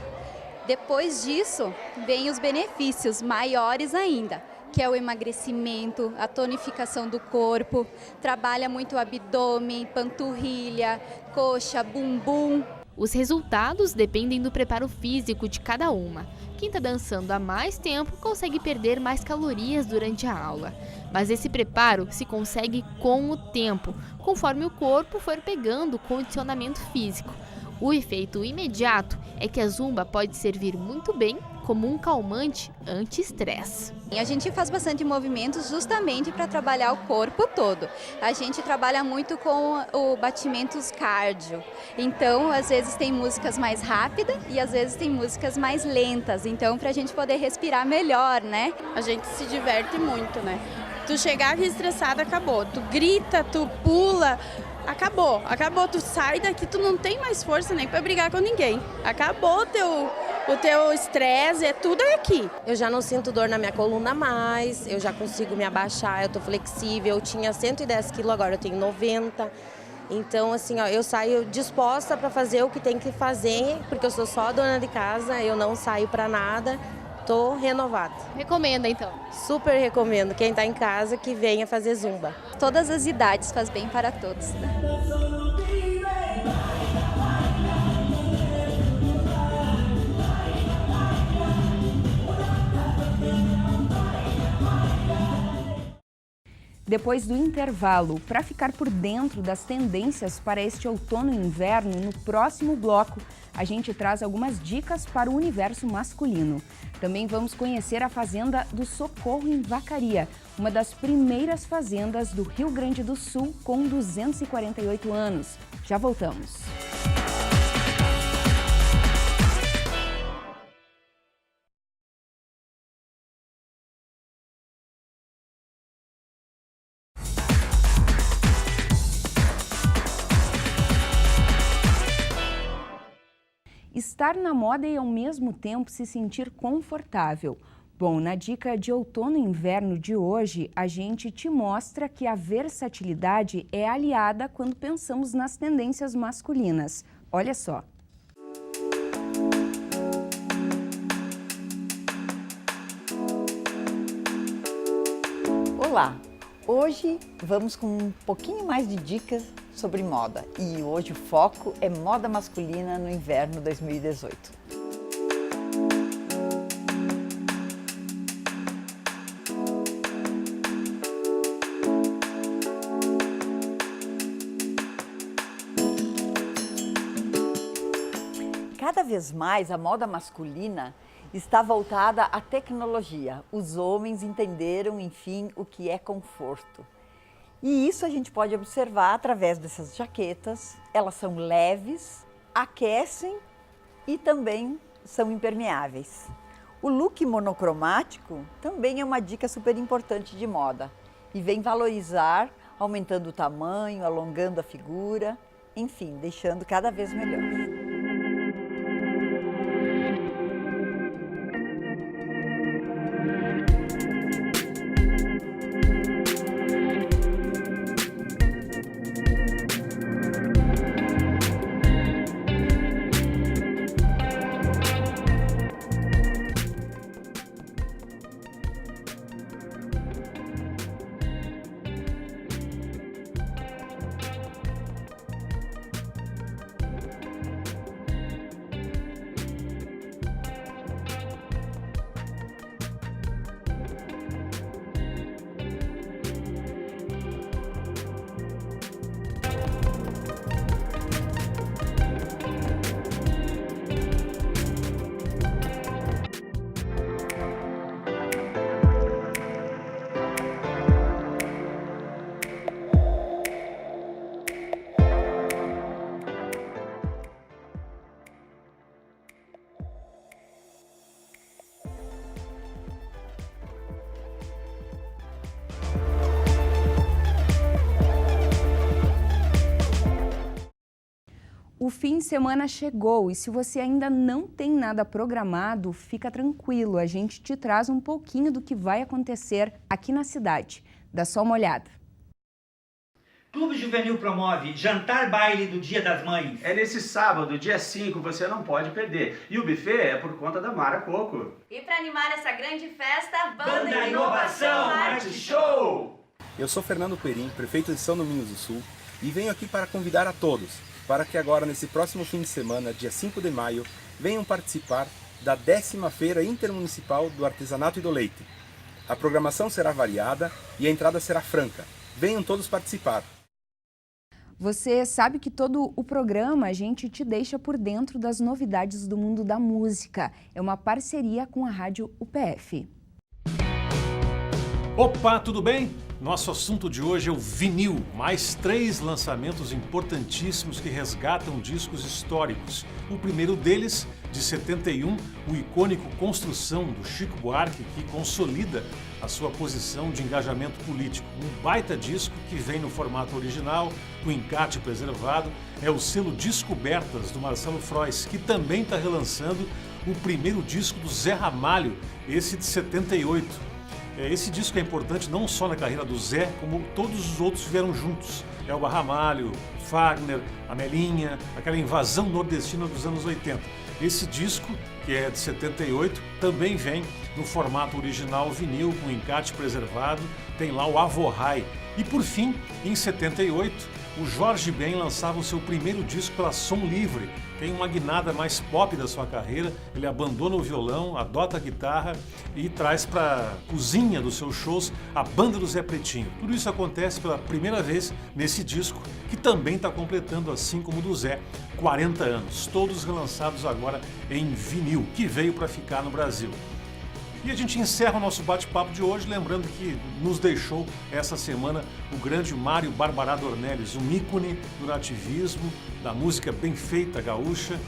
Depois disso, vem os benefícios maiores ainda, que é o emagrecimento, a tonificação do corpo, trabalha muito o abdômen, panturrilha, coxa, bumbum. Os resultados dependem do preparo físico de cada uma. Quem está dançando há mais tempo consegue perder mais calorias durante a aula. Mas esse preparo se consegue com o tempo, conforme o corpo for pegando o condicionamento físico. O efeito imediato é que a Zumba pode servir muito bem como um calmante anti-estresse. A gente faz bastante movimentos justamente para trabalhar o corpo todo. A gente trabalha muito com o batimentos cardio. Então, às vezes tem músicas mais rápidas e às vezes tem músicas mais lentas. Então, para a gente poder respirar melhor, né? A gente se diverte muito, né? Tu chegar aqui estressada, acabou. Tu grita, tu pula, acabou. Tu sai daqui, tu não tem mais força nem para brigar com ninguém. Acabou o teu estresse, é tudo aqui. Eu já não sinto dor na minha coluna mais, eu já consigo me abaixar, eu tô flexível. Eu tinha 110 quilos, agora eu tenho 90. Então, assim, ó, eu saio disposta para fazer o que tem que fazer, porque eu sou só dona de casa, eu não saio para nada. Tô renovada. Recomenda, então? Super recomendo. Quem tá em casa, que venha fazer Zumba. Todas as idades, faz bem para todos, né? Depois do intervalo, para ficar por dentro das tendências para este outono e inverno, no próximo bloco, a gente traz algumas dicas para o universo masculino. Também vamos conhecer a fazenda do Socorro em Vacaria, uma das primeiras fazendas do Rio Grande do Sul com 248 anos. Já voltamos. Estar na moda e ao mesmo tempo se sentir confortável. Bom, na dica de outono e inverno de hoje, a gente te mostra que a versatilidade é aliada quando pensamos nas tendências masculinas. Olha só. Olá! Hoje vamos com um pouquinho mais de dicas sobre moda e hoje o foco é moda masculina no inverno 2018. Cada vez mais a moda masculina está voltada à tecnologia. Os homens entenderam, enfim, o que é conforto. E isso a gente pode observar através dessas jaquetas. Elas são leves, aquecem e também são impermeáveis. O look monocromático também é uma dica super importante de moda e vem valorizar, aumentando o tamanho, alongando a figura, enfim, deixando cada vez melhor. O fim de semana chegou e se você ainda não tem nada programado, fica tranquilo, a gente te traz um pouquinho do que vai acontecer aqui na cidade. Dá só uma olhada. Clube Juvenil promove Jantar Baile do Dia das Mães. É nesse sábado, dia 5, você não pode perder. E o buffet é por conta da Mara Coco. E para animar essa grande festa, Banda Inovação Arte Show! Eu sou Fernando Perim, prefeito de São Domingos do Sul, e venho aqui para convidar a todos para que agora, nesse próximo fim de semana, dia 5 de maio, venham participar da 10ª Feira Intermunicipal do Artesanato e do Leite. A programação será variada e a entrada será franca. Venham todos participar. Você sabe que todo o programa a gente te deixa por dentro das novidades do mundo da música. É uma parceria com a Rádio UPF. Opa, tudo bem? Nosso assunto de hoje é o vinil, mais 3 lançamentos importantíssimos que resgatam discos históricos. O primeiro deles, de 71, o icônico Construção, do Chico Buarque, que consolida a sua posição de engajamento político. Um baita disco que vem no formato original, com encarte preservado, é o selo Descobertas, do Marcelo Frois, que também está relançando o primeiro disco do Zé Ramalho, esse de 78. Esse disco é importante não só na carreira do Zé, como todos os outros vieram juntos. Elba Ramalho, Fagner, Amelinha, aquela invasão nordestina dos anos 80. Esse disco, que é de 78, também vem no formato original vinil, com encarte preservado, tem lá o Avorrai. E por fim, em 78, o Jorge Ben lançava o seu primeiro disco pela Som Livre. Tem uma guinada mais pop da sua carreira, ele abandona o violão, adota a guitarra e traz para a cozinha dos seus shows a banda do Zé Pretinho. Tudo isso acontece pela primeira vez nesse disco, que também está completando, assim como o do Zé, 40 anos. Todos relançados agora em vinil, que veio para ficar no Brasil. E a gente encerra o nosso bate-papo de hoje, lembrando que nos deixou essa semana o grande Mário Barbará Dornelles, um ícone do nativismo, da música bem feita gaúcha.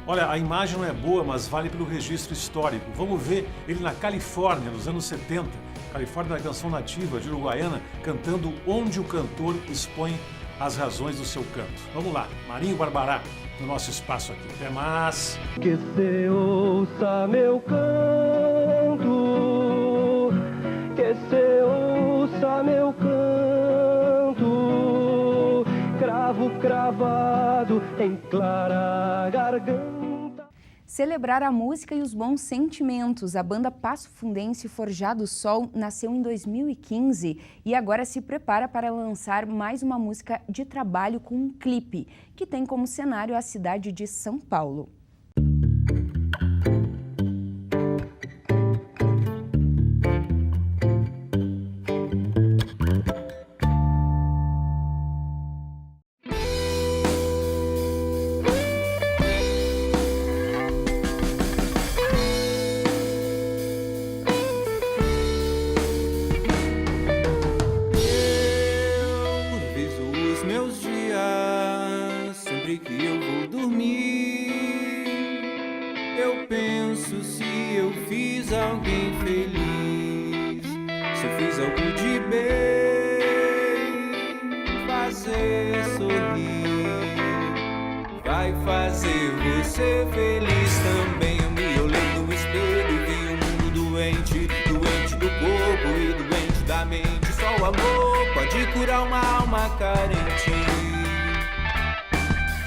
Olha, a imagem não é boa, mas vale pelo registro histórico. Vamos ver ele na Califórnia, nos anos 70. Califórnia da canção nativa de Uruguaiana, cantando Onde o Cantor Expõe as Razões do Seu Canto. Vamos lá, Marinho Barbará, no nosso espaço aqui. Até mais! Que se ouça meu canto, que se ouça meu canto, cravo cravado em clara garganta. Celebrar a música e os bons sentimentos. A banda Passo Fundense Forjado Sol nasceu em 2015 e agora se prepara para lançar mais uma música de trabalho com um clipe, que tem como cenário a cidade de São Paulo.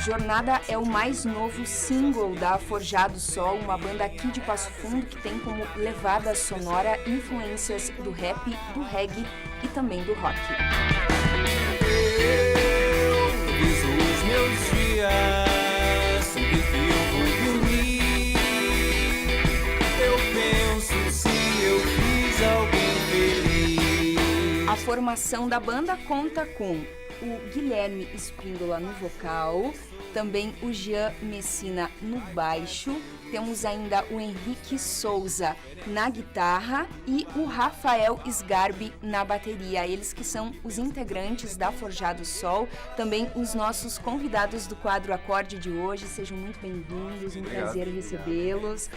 Jornada é o mais novo single da Forjado Sol, uma banda aqui de Passo Fundo que tem como levada sonora influências do rap, do reggae e também do rock. Eu viso os meus dias, sempre que eu vou dormir. Eu penso se eu fiz alguém feliz. A formação da banda conta com o Guilherme Espíndola no vocal, também o Jean Messina no baixo, temos ainda o Henrique Souza na guitarra e o Rafael Sgarbi na bateria. Eles que são os integrantes da Forjado Sol, também os nossos convidados do quadro Acorde de hoje. Sejam muito bem-vindos, um prazer recebê-los.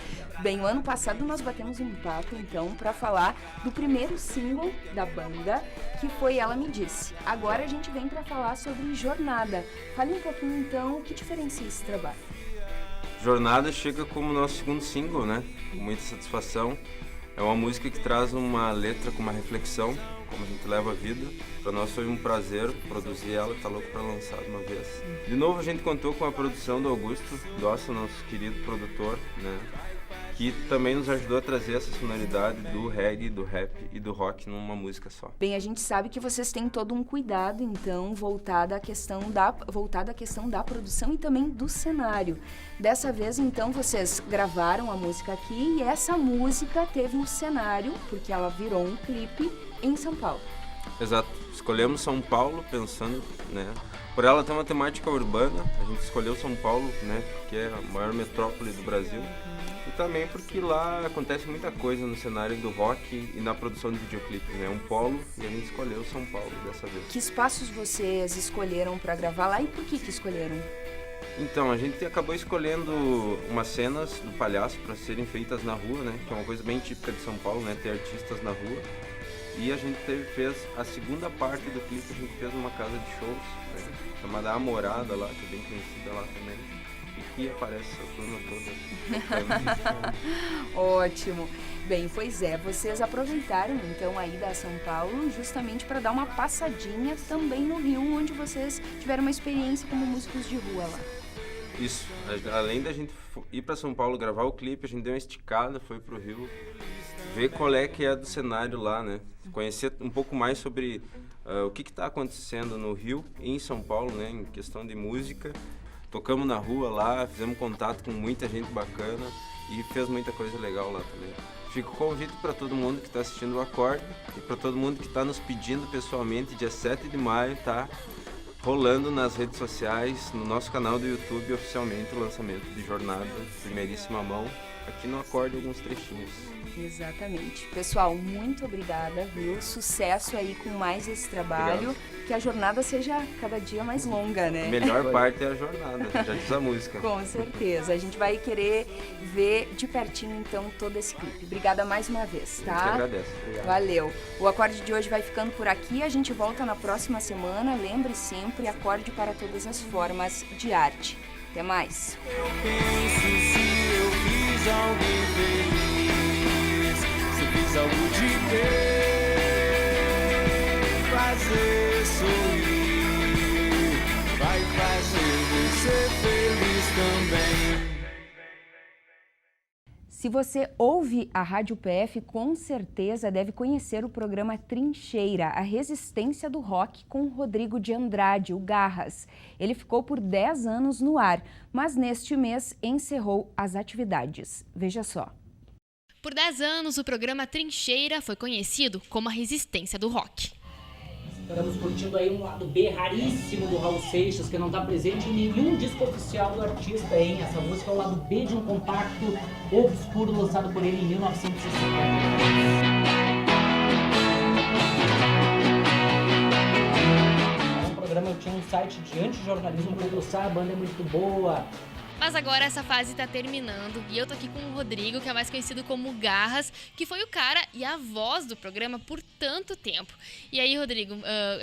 Bem, o ano passado nós batemos um papo, então, para falar do primeiro single da banda, que foi Ela Me Disse. Agora a gente vem para falar sobre Jornada. Fale um pouquinho, então, o que diferencia esse trabalho. Jornada chega como nosso segundo single, né? Com muita satisfação. É uma música que traz uma letra com uma reflexão, como a gente leva a vida. Para nós foi um prazer produzir ela, tá louco para lançar de uma vez. De novo a gente contou com a produção do Augusto Dossa, nosso querido produtor, né? Que também nos ajudou a trazer essa sonoridade do reggae, do rap e do rock numa música só. Bem, a gente sabe que vocês têm todo um cuidado, então, voltado à questão da produção e também do cenário. Dessa vez, então, vocês gravaram a música aqui e essa música teve um cenário, porque ela virou um clipe em São Paulo. Exato. Escolhemos São Paulo pensando, né? Por ela ter uma temática urbana, a gente escolheu São Paulo, né? Porque é a maior metrópole do Brasil. E também porque lá acontece muita coisa no cenário do rock e na produção de videoclipes, né? Um polo, e a gente escolheu São Paulo dessa vez. Que espaços vocês escolheram para gravar lá e por que escolheram? Então, a gente acabou escolhendo umas cenas do palhaço para serem feitas na rua, né? Que é uma coisa bem típica de São Paulo, né? Ter artistas na rua. E a gente fez a segunda parte do clipe, a gente fez numa casa de shows, né? Chamada A Morada lá, que é bem conhecida lá também. E que aparece essa turma toda. Ótimo. Bem, pois é, vocês aproveitaram então a ida a São Paulo justamente para dar uma passadinha também no Rio, onde vocês tiveram uma experiência como músicos de rua lá. Isso, além da gente ir para São Paulo gravar o clipe, a gente deu uma esticada, foi pro Rio ver qual é que é do cenário lá, né? Conhecer um pouco mais sobre o que está acontecendo no Rio e em São Paulo, né? Em questão de música. Tocamos na rua lá, fizemos contato com muita gente bacana e fez muita coisa legal lá também. Fica o convite para todo mundo que está assistindo o Acorde e para todo mundo que está nos pedindo pessoalmente, dia 7 de maio, tá rolando nas redes sociais, no nosso canal do YouTube, oficialmente, o lançamento de Jornada, primeiríssima mão, aqui no Acorde, alguns trechinhos. Exatamente. Pessoal, muito obrigada, viu? Sucesso aí com mais esse trabalho. Obrigado. Que a jornada seja cada dia mais longa, né? A melhor parte é a jornada, já diz a música. Com certeza. A gente vai querer ver de pertinho, então, todo esse clipe. Obrigada mais uma vez, tá? Eu que agradeço. Obrigado. Valeu. O Acorde de hoje vai ficando por aqui. A gente volta na próxima semana. Lembre sempre, acorde para todas as formas de arte. Até mais. Eu penso se eu fiz alguém feliz, se eu fiz algo de bem, fazer sorrir, vai fazer você feliz também. Se você ouve a Rádio PF, com certeza deve conhecer o programa Trincheira, a resistência do rock, com Rodrigo de Andrade, o Garras. Ele ficou por 10 anos no ar, mas neste mês encerrou as atividades. Veja só. Por 10 anos, o programa Trincheira foi conhecido como a resistência do rock. Estamos curtindo aí um lado B raríssimo do Raul Seixas, que não está presente em nenhum disco oficial do artista, hein? Essa música é o lado B de um compacto obscuro lançado por ele em 1960. No programa eu tinha um site de antijornalismo para gostar, a banda é muito boa. Mas agora essa fase tá terminando e eu tô aqui com o Rodrigo, que é mais conhecido como Garras, que foi o cara e a voz do programa por tanto tempo. E aí, Rodrigo,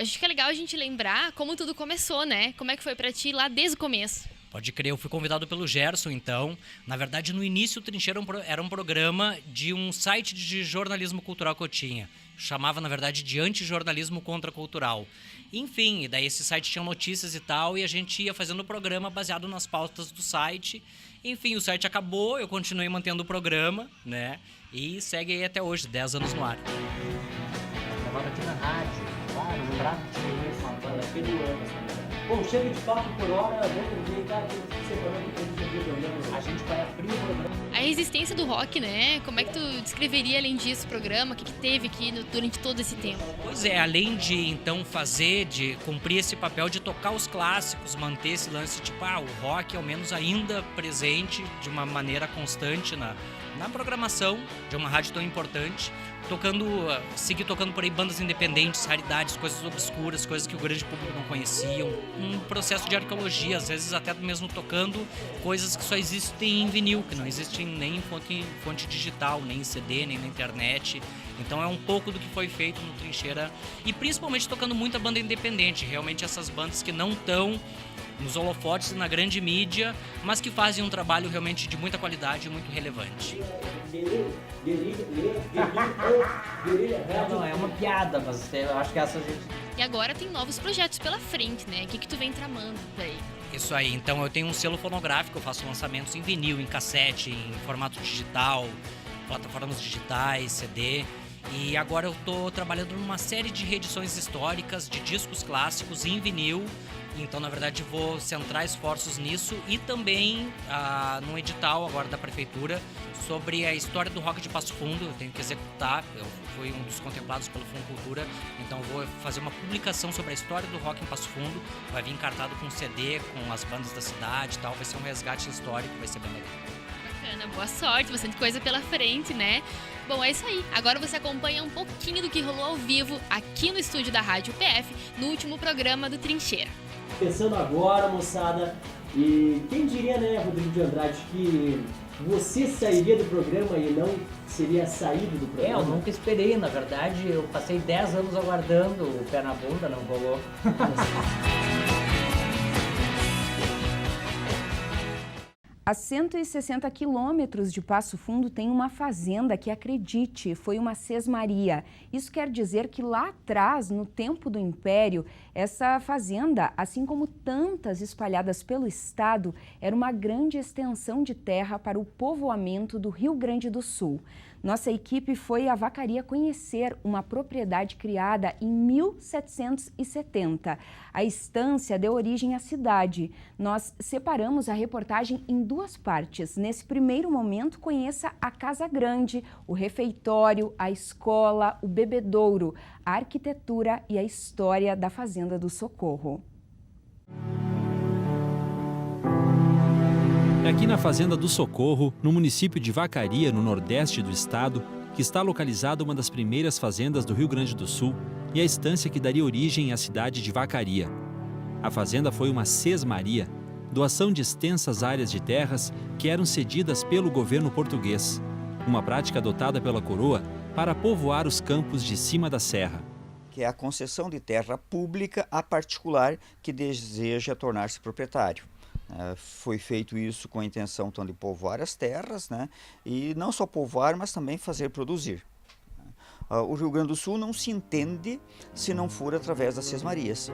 acho que é legal a gente lembrar como tudo começou, né? Como é que foi pra ti lá desde o começo? Pode crer, eu fui convidado pelo Gerson, então. Na verdade, no início, o Trincheira era um programa de um site de jornalismo cultural que eu tinha. Chamava, na verdade, de antijornalismo contracultural. Enfim, e daí esse site tinha notícias e tal, e a gente ia fazendo o programa baseado nas pautas do site. Enfim, o site acabou, eu continuei mantendo o programa, né? E segue aí até hoje, 10 anos no ar. Gravava aqui na rádio, claro, um prato de uma banda peruana. Bom, chega de papo por hora, vamos ver, cara, que você falou que a gente programa. A gente vai abrir o programa. A resistência do rock, né? Como é que tu descreveria, além disso, o programa? O que teve aqui durante todo esse tempo? Pois é, além de, então, de cumprir esse papel de tocar os clássicos, manter esse lance, tipo, o rock, ao menos, ainda presente de uma maneira constante na programação de uma rádio tão importante, seguir tocando por aí bandas independentes, raridades, coisas obscuras, coisas que o grande público não conhecia, um processo de arqueologia, às vezes até mesmo tocando coisas que só existem em vinil, que não existem nem em fonte digital, nem em CD, nem na internet. Então é um pouco do que foi feito no Trincheira e principalmente tocando muita banda independente, realmente essas bandas que não estão nos holofotes e na grande mídia, mas que fazem um trabalho realmente de muita qualidade e muito relevante. Não, é uma piada, mas eu acho que essa gente... E agora tem novos projetos pela frente, né? O que tu vem tramando daí? Isso aí, então eu tenho um selo fonográfico, eu faço lançamentos em vinil, em cassete, em formato digital, plataformas digitais, CD. E agora eu estou trabalhando numa série de reedições históricas de discos clássicos em vinil. Então, na verdade, vou centrar esforços nisso e também num edital agora da Prefeitura sobre a história do rock de Passo Fundo. Eu tenho que executar, eu fui um dos contemplados pelo Fundo Cultura, então vou fazer uma publicação sobre a história do rock em Passo Fundo. Vai vir encartado com CD, com as bandas da cidade e tal. Vai ser um resgate histórico, vai ser bem legal. Bacana, boa sorte, bastante coisa pela frente, né? Bom, é isso aí. Agora você acompanha um pouquinho do que rolou ao vivo aqui no estúdio da Rádio PF, no último programa do Trincheira. Pensando agora, moçada, e quem diria, né, Rodrigo de Andrade, que você sairia do programa e não seria saído do programa? Eu nunca esperei, na verdade, eu passei 10 anos aguardando, o pé na bunda não rolou. A 160 quilômetros de Passo Fundo tem uma fazenda que, acredite, foi uma sesmaria. Isso quer dizer que lá atrás, no tempo do Império, essa fazenda, assim como tantas espalhadas pelo estado, era uma grande extensão de terra para o povoamento do Rio Grande do Sul. Nossa equipe foi à Vacaria conhecer uma propriedade criada em 1770. A estância deu origem à cidade. Nós separamos a reportagem em duas partes. Nesse primeiro momento, conheça a Casa Grande, o refeitório, a escola, o bebedouro, a arquitetura e a história da Fazenda do Socorro. É aqui na Fazenda do Socorro, no município de Vacaria, no nordeste do estado, que está localizada uma das primeiras fazendas do Rio Grande do Sul e a estância que daria origem à cidade de Vacaria. A fazenda foi uma sesmaria, doação de extensas áreas de terras que eram cedidas pelo governo português, uma prática adotada pela coroa para povoar os campos de cima da serra. Que é a concessão de terra pública a particular que deseja tornar-se proprietário. Foi feito isso com a intenção então, de povoar as terras, né? E não só povoar, mas também fazer produzir. O Rio Grande do Sul não se entende se não for através das sesmarias.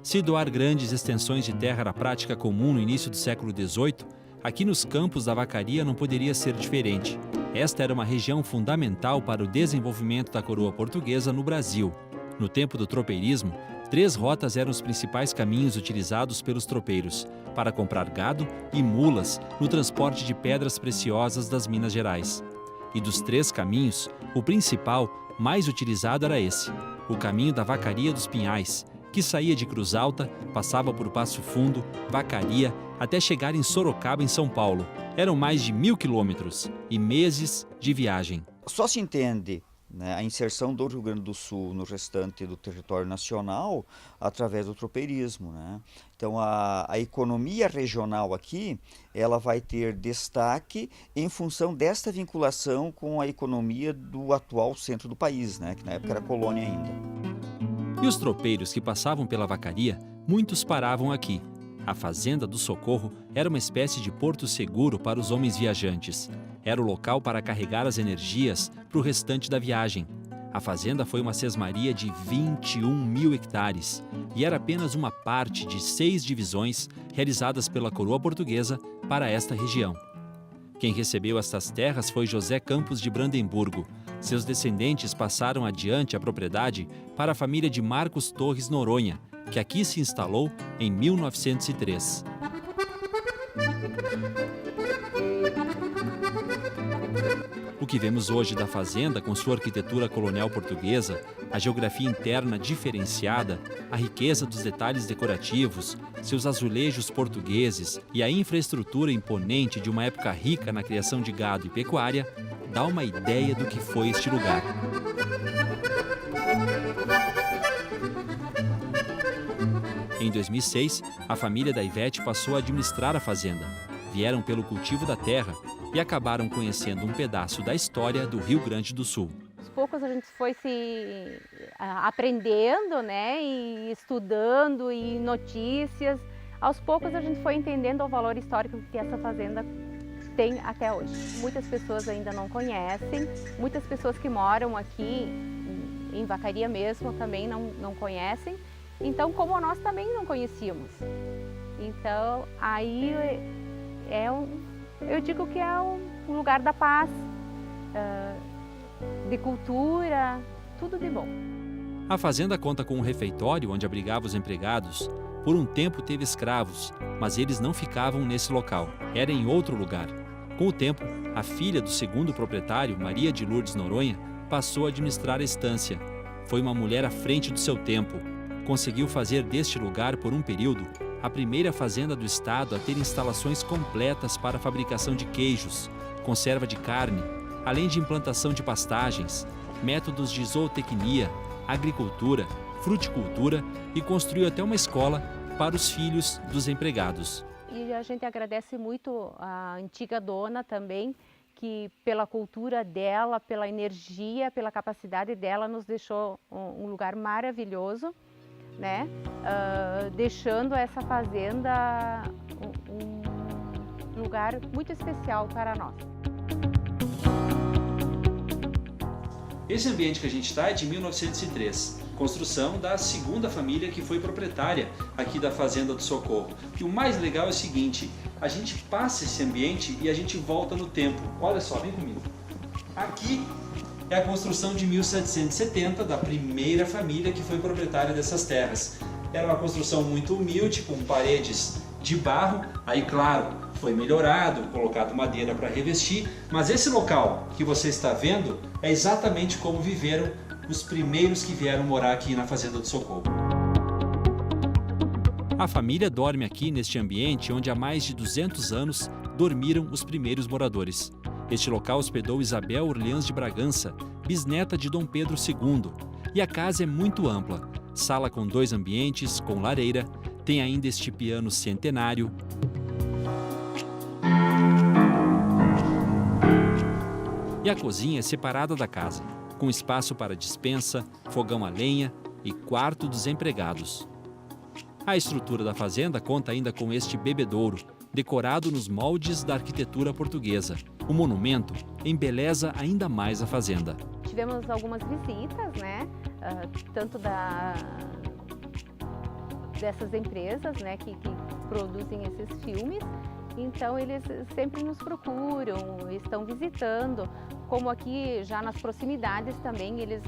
Se doar grandes extensões de terra era prática comum no início do século XVIII, aqui nos campos da Vacaria não poderia ser diferente. Esta era uma região fundamental para o desenvolvimento da coroa portuguesa no Brasil. No tempo do tropeirismo, 3 rotas eram os principais caminhos utilizados pelos tropeiros para comprar gado e mulas no transporte de pedras preciosas das Minas Gerais. E dos 3 caminhos, o principal, mais utilizado era esse, o caminho da Vacaria dos Pinhais, que saía de Cruz Alta, passava por Passo Fundo, Vacaria, até chegar em Sorocaba, em São Paulo. Eram mais de 1000 quilômetros e meses de viagem. Só se entende a inserção do Rio Grande do Sul no restante do território nacional através do tropeirismo, né? Então a economia regional aqui ela vai ter destaque em função desta vinculação com a economia do atual centro do país, né? Que na época era colônia ainda. E os tropeiros que passavam pela Vacaria, muitos paravam aqui. A Fazenda do Socorro era uma espécie de porto seguro para os homens viajantes. Era o local para carregar as energias para o restante da viagem. A fazenda foi uma sesmaria de 21.000 hectares e era apenas uma parte de 6 divisões realizadas pela coroa portuguesa para esta região. Quem recebeu estas terras foi José Campos de Brandemburgo. Seus descendentes passaram adiante a propriedade para a família de Marcos Torres Noronha, que aqui se instalou em 1903. O que vemos hoje da fazenda, com sua arquitetura colonial portuguesa, a geografia interna diferenciada, a riqueza dos detalhes decorativos, seus azulejos portugueses e a infraestrutura imponente de uma época rica na criação de gado e pecuária, dá uma ideia do que foi este lugar. Em 2006, a família da Ivete passou a administrar a fazenda. Vieram pelo cultivo da terra e acabaram conhecendo um pedaço da história do Rio Grande do Sul. Aos poucos a gente foi se aprendendo, né, e estudando e notícias. Aos poucos a gente foi entendendo o valor histórico que essa fazenda tem até hoje. Muitas pessoas ainda não conhecem, muitas pessoas que moram aqui em Vacaria mesmo também não conhecem. Então, como nós também não conhecíamos. Então, aí eu digo que é um lugar da paz, de cultura, tudo de bom. A fazenda conta com um refeitório onde abrigava os empregados. Por um tempo teve escravos, mas eles não ficavam nesse local, era em outro lugar. Com o tempo, a filha do segundo proprietário, Maria de Lourdes Noronha, passou a administrar a estância. Foi uma mulher à frente do seu tempo. Conseguiu fazer deste lugar, por um período, a primeira fazenda do estado a ter instalações completas para a fabricação de queijos, conserva de carne, além de implantação de pastagens, métodos de zootecnia, agricultura, fruticultura e construiu até uma escola para os filhos dos empregados. E a gente agradece muito a antiga dona também, que pela cultura dela, pela energia, pela capacidade dela, nos deixou um lugar maravilhoso, né? Deixando essa fazenda um lugar muito especial para nós. Esse ambiente que a gente está é de 1903, construção da segunda família que foi proprietária aqui da Fazenda do Socorro. E o mais legal é o seguinte, a gente passa esse ambiente e a gente volta no tempo. Olha só, vem comigo. Aqui é a construção de 1770 da primeira família que foi proprietária dessas terras. Era uma construção muito humilde, com paredes de barro, aí claro, foi melhorado, colocado madeira para revestir, mas esse local que você está vendo é exatamente como viveram os primeiros que vieram morar aqui na Fazenda do Socorro. A família dorme aqui neste ambiente onde há mais de 200 anos dormiram os primeiros moradores. Este local hospedou Isabel Orleans de Bragança, bisneta de Dom Pedro II, e a casa é muito ampla. Sala com 2 ambientes, com lareira, tem ainda este piano centenário. E a cozinha é separada da casa, com espaço para despensa, fogão a lenha e quarto dos empregados. A estrutura da fazenda conta ainda com este bebedouro, decorado nos moldes da arquitetura portuguesa. O monumento embeleza ainda mais a fazenda. Tivemos algumas visitas, né? Tanto dessas empresas, né, que produzem esses filmes. Então eles sempre nos procuram, estão visitando. Como aqui já nas proximidades também eles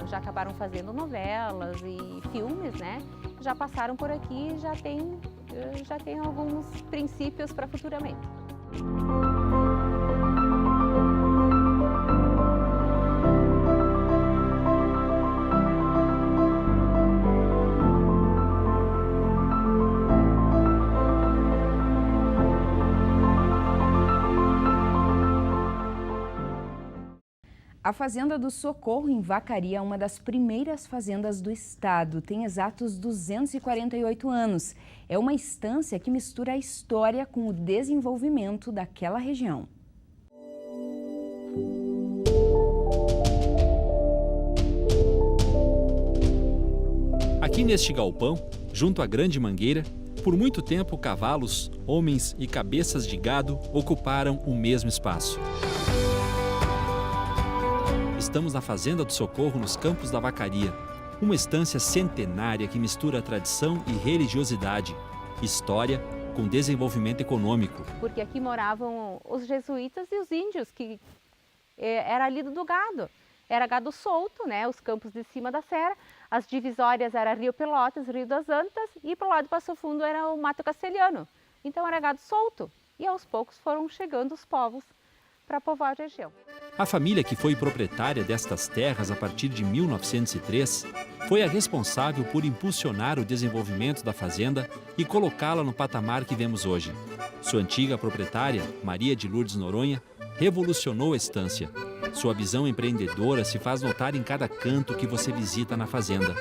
já acabaram fazendo novelas e filmes, né? Já passaram por aqui e já tem alguns princípios para futuramente. A Fazenda do Socorro, em Vacaria, é uma das primeiras fazendas do estado. Tem exatos 248 anos. É uma estância que mistura a história com o desenvolvimento daquela região. Aqui neste galpão, junto à Grande Mangueira, por muito tempo cavalos, homens e cabeças de gado ocuparam o mesmo espaço. Estamos na Fazenda do Socorro, nos Campos da Vacaria, uma estância centenária que mistura tradição e religiosidade, história com desenvolvimento econômico. Porque aqui moravam os jesuítas e os índios, que era ali do gado. Era gado solto, né? Os campos de cima da serra, as divisórias era Rio Pelotas, Rio das Antas, e para o lado de Passo Fundo era o Mato Castelhano. Então era gado solto, e aos poucos foram chegando os povos para povoar a região. A família que foi proprietária destas terras a partir de 1903 foi a responsável por impulsionar o desenvolvimento da fazenda e colocá-la no patamar que vemos hoje. Sua antiga proprietária, Maria de Lourdes Noronha, revolucionou a estância. Sua visão empreendedora se faz notar em cada canto que você visita na fazenda.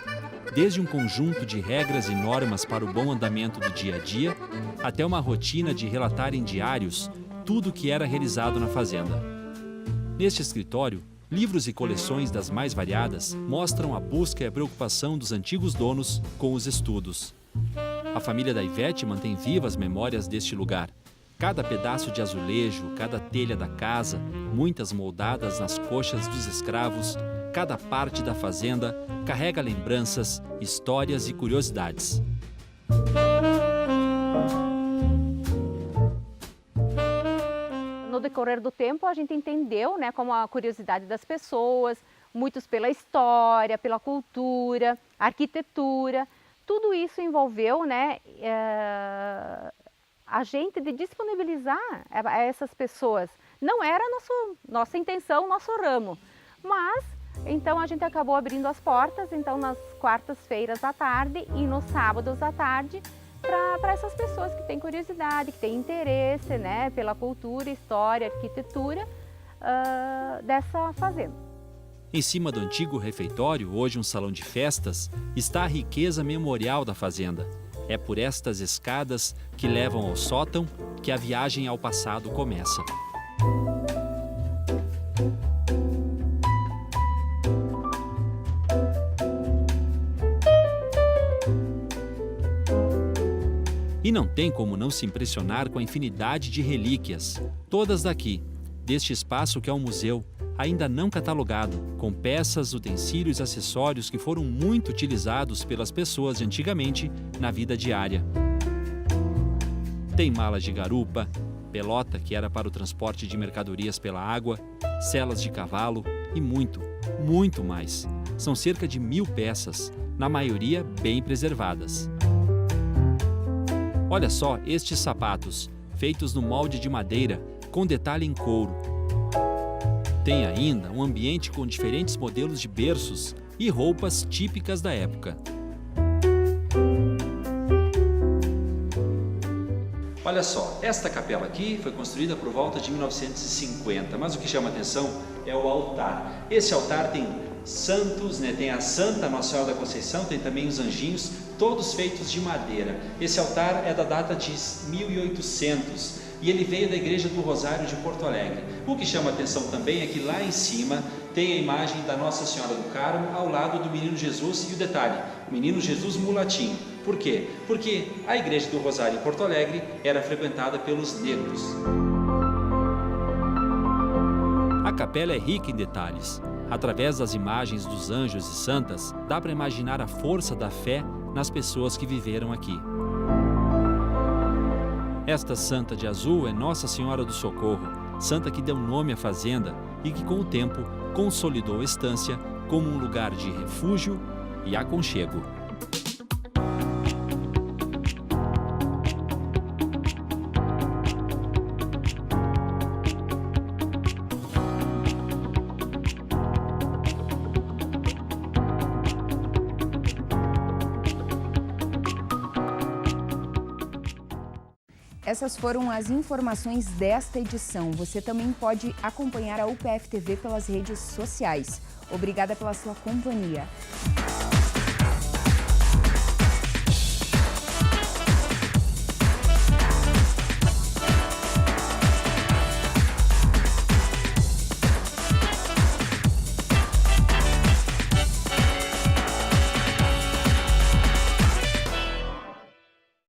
Desde um conjunto de regras e normas para o bom andamento do dia a dia, até uma rotina de relatar em diários tudo o que era realizado na fazenda. Neste escritório, livros e coleções das mais variadas mostram a busca e a preocupação dos antigos donos com os estudos. A família da Ivete mantém vivas as memórias deste lugar. Cada pedaço de azulejo, cada telha da casa, muitas moldadas nas coxas dos escravos, cada parte da fazenda carrega lembranças, histórias e curiosidades. No decorrer do tempo, a gente entendeu, né, como a curiosidade das pessoas, muitos pela história, pela cultura, arquitetura, tudo isso envolveu, né, a gente de disponibilizar a essas pessoas. Não era nossa intenção, nosso ramo, mas então a gente acabou abrindo as portas, então nas quartas-feiras à tarde e nos sábados à tarde, para essas pessoas que têm curiosidade, que têm interesse, né, pela cultura, história, arquitetura dessa fazenda. Em cima do antigo refeitório, hoje um salão de festas, está a riqueza memorial da fazenda. É por estas escadas que levam ao sótão que a viagem ao passado começa. E não tem como não se impressionar com a infinidade de relíquias, todas daqui, deste espaço que é um museu, ainda não catalogado, com peças, utensílios e acessórios que foram muito utilizados pelas pessoas de antigamente na vida diária. Tem malas de garupa, pelota, que era para o transporte de mercadorias pela água, celas de cavalo e muito, muito mais. São cerca de 1000 peças, na maioria bem preservadas. Olha só estes sapatos, feitos no molde de madeira, com detalhe em couro. Tem ainda um ambiente com diferentes modelos de berços e roupas típicas da época. Olha só, esta capela aqui foi construída por volta de 1950, mas o que chama atenção é o altar. Esse altar tem santos, né? Tem a Santa Nossa Senhora da Conceição, tem também os anjinhos, todos feitos de madeira. Esse altar é da data de 1800 e ele veio da Igreja do Rosário de Porto Alegre. O que chama atenção também é que lá em cima tem a imagem da Nossa Senhora do Carmo ao lado do Menino Jesus e o detalhe, o Menino Jesus mulatinho. Por quê? Porque a Igreja do Rosário em Porto Alegre era frequentada pelos negros. A capela é rica em detalhes. Através das imagens dos anjos e santas, dá para imaginar a força da fé nas pessoas que viveram aqui. Esta santa de azul é Nossa Senhora do Socorro, santa que deu nome à fazenda e que com o tempo consolidou a estância como um lugar de refúgio e aconchego. Essas foram as informações desta edição. Você também pode acompanhar a UPF TV pelas redes sociais. Obrigada pela sua companhia.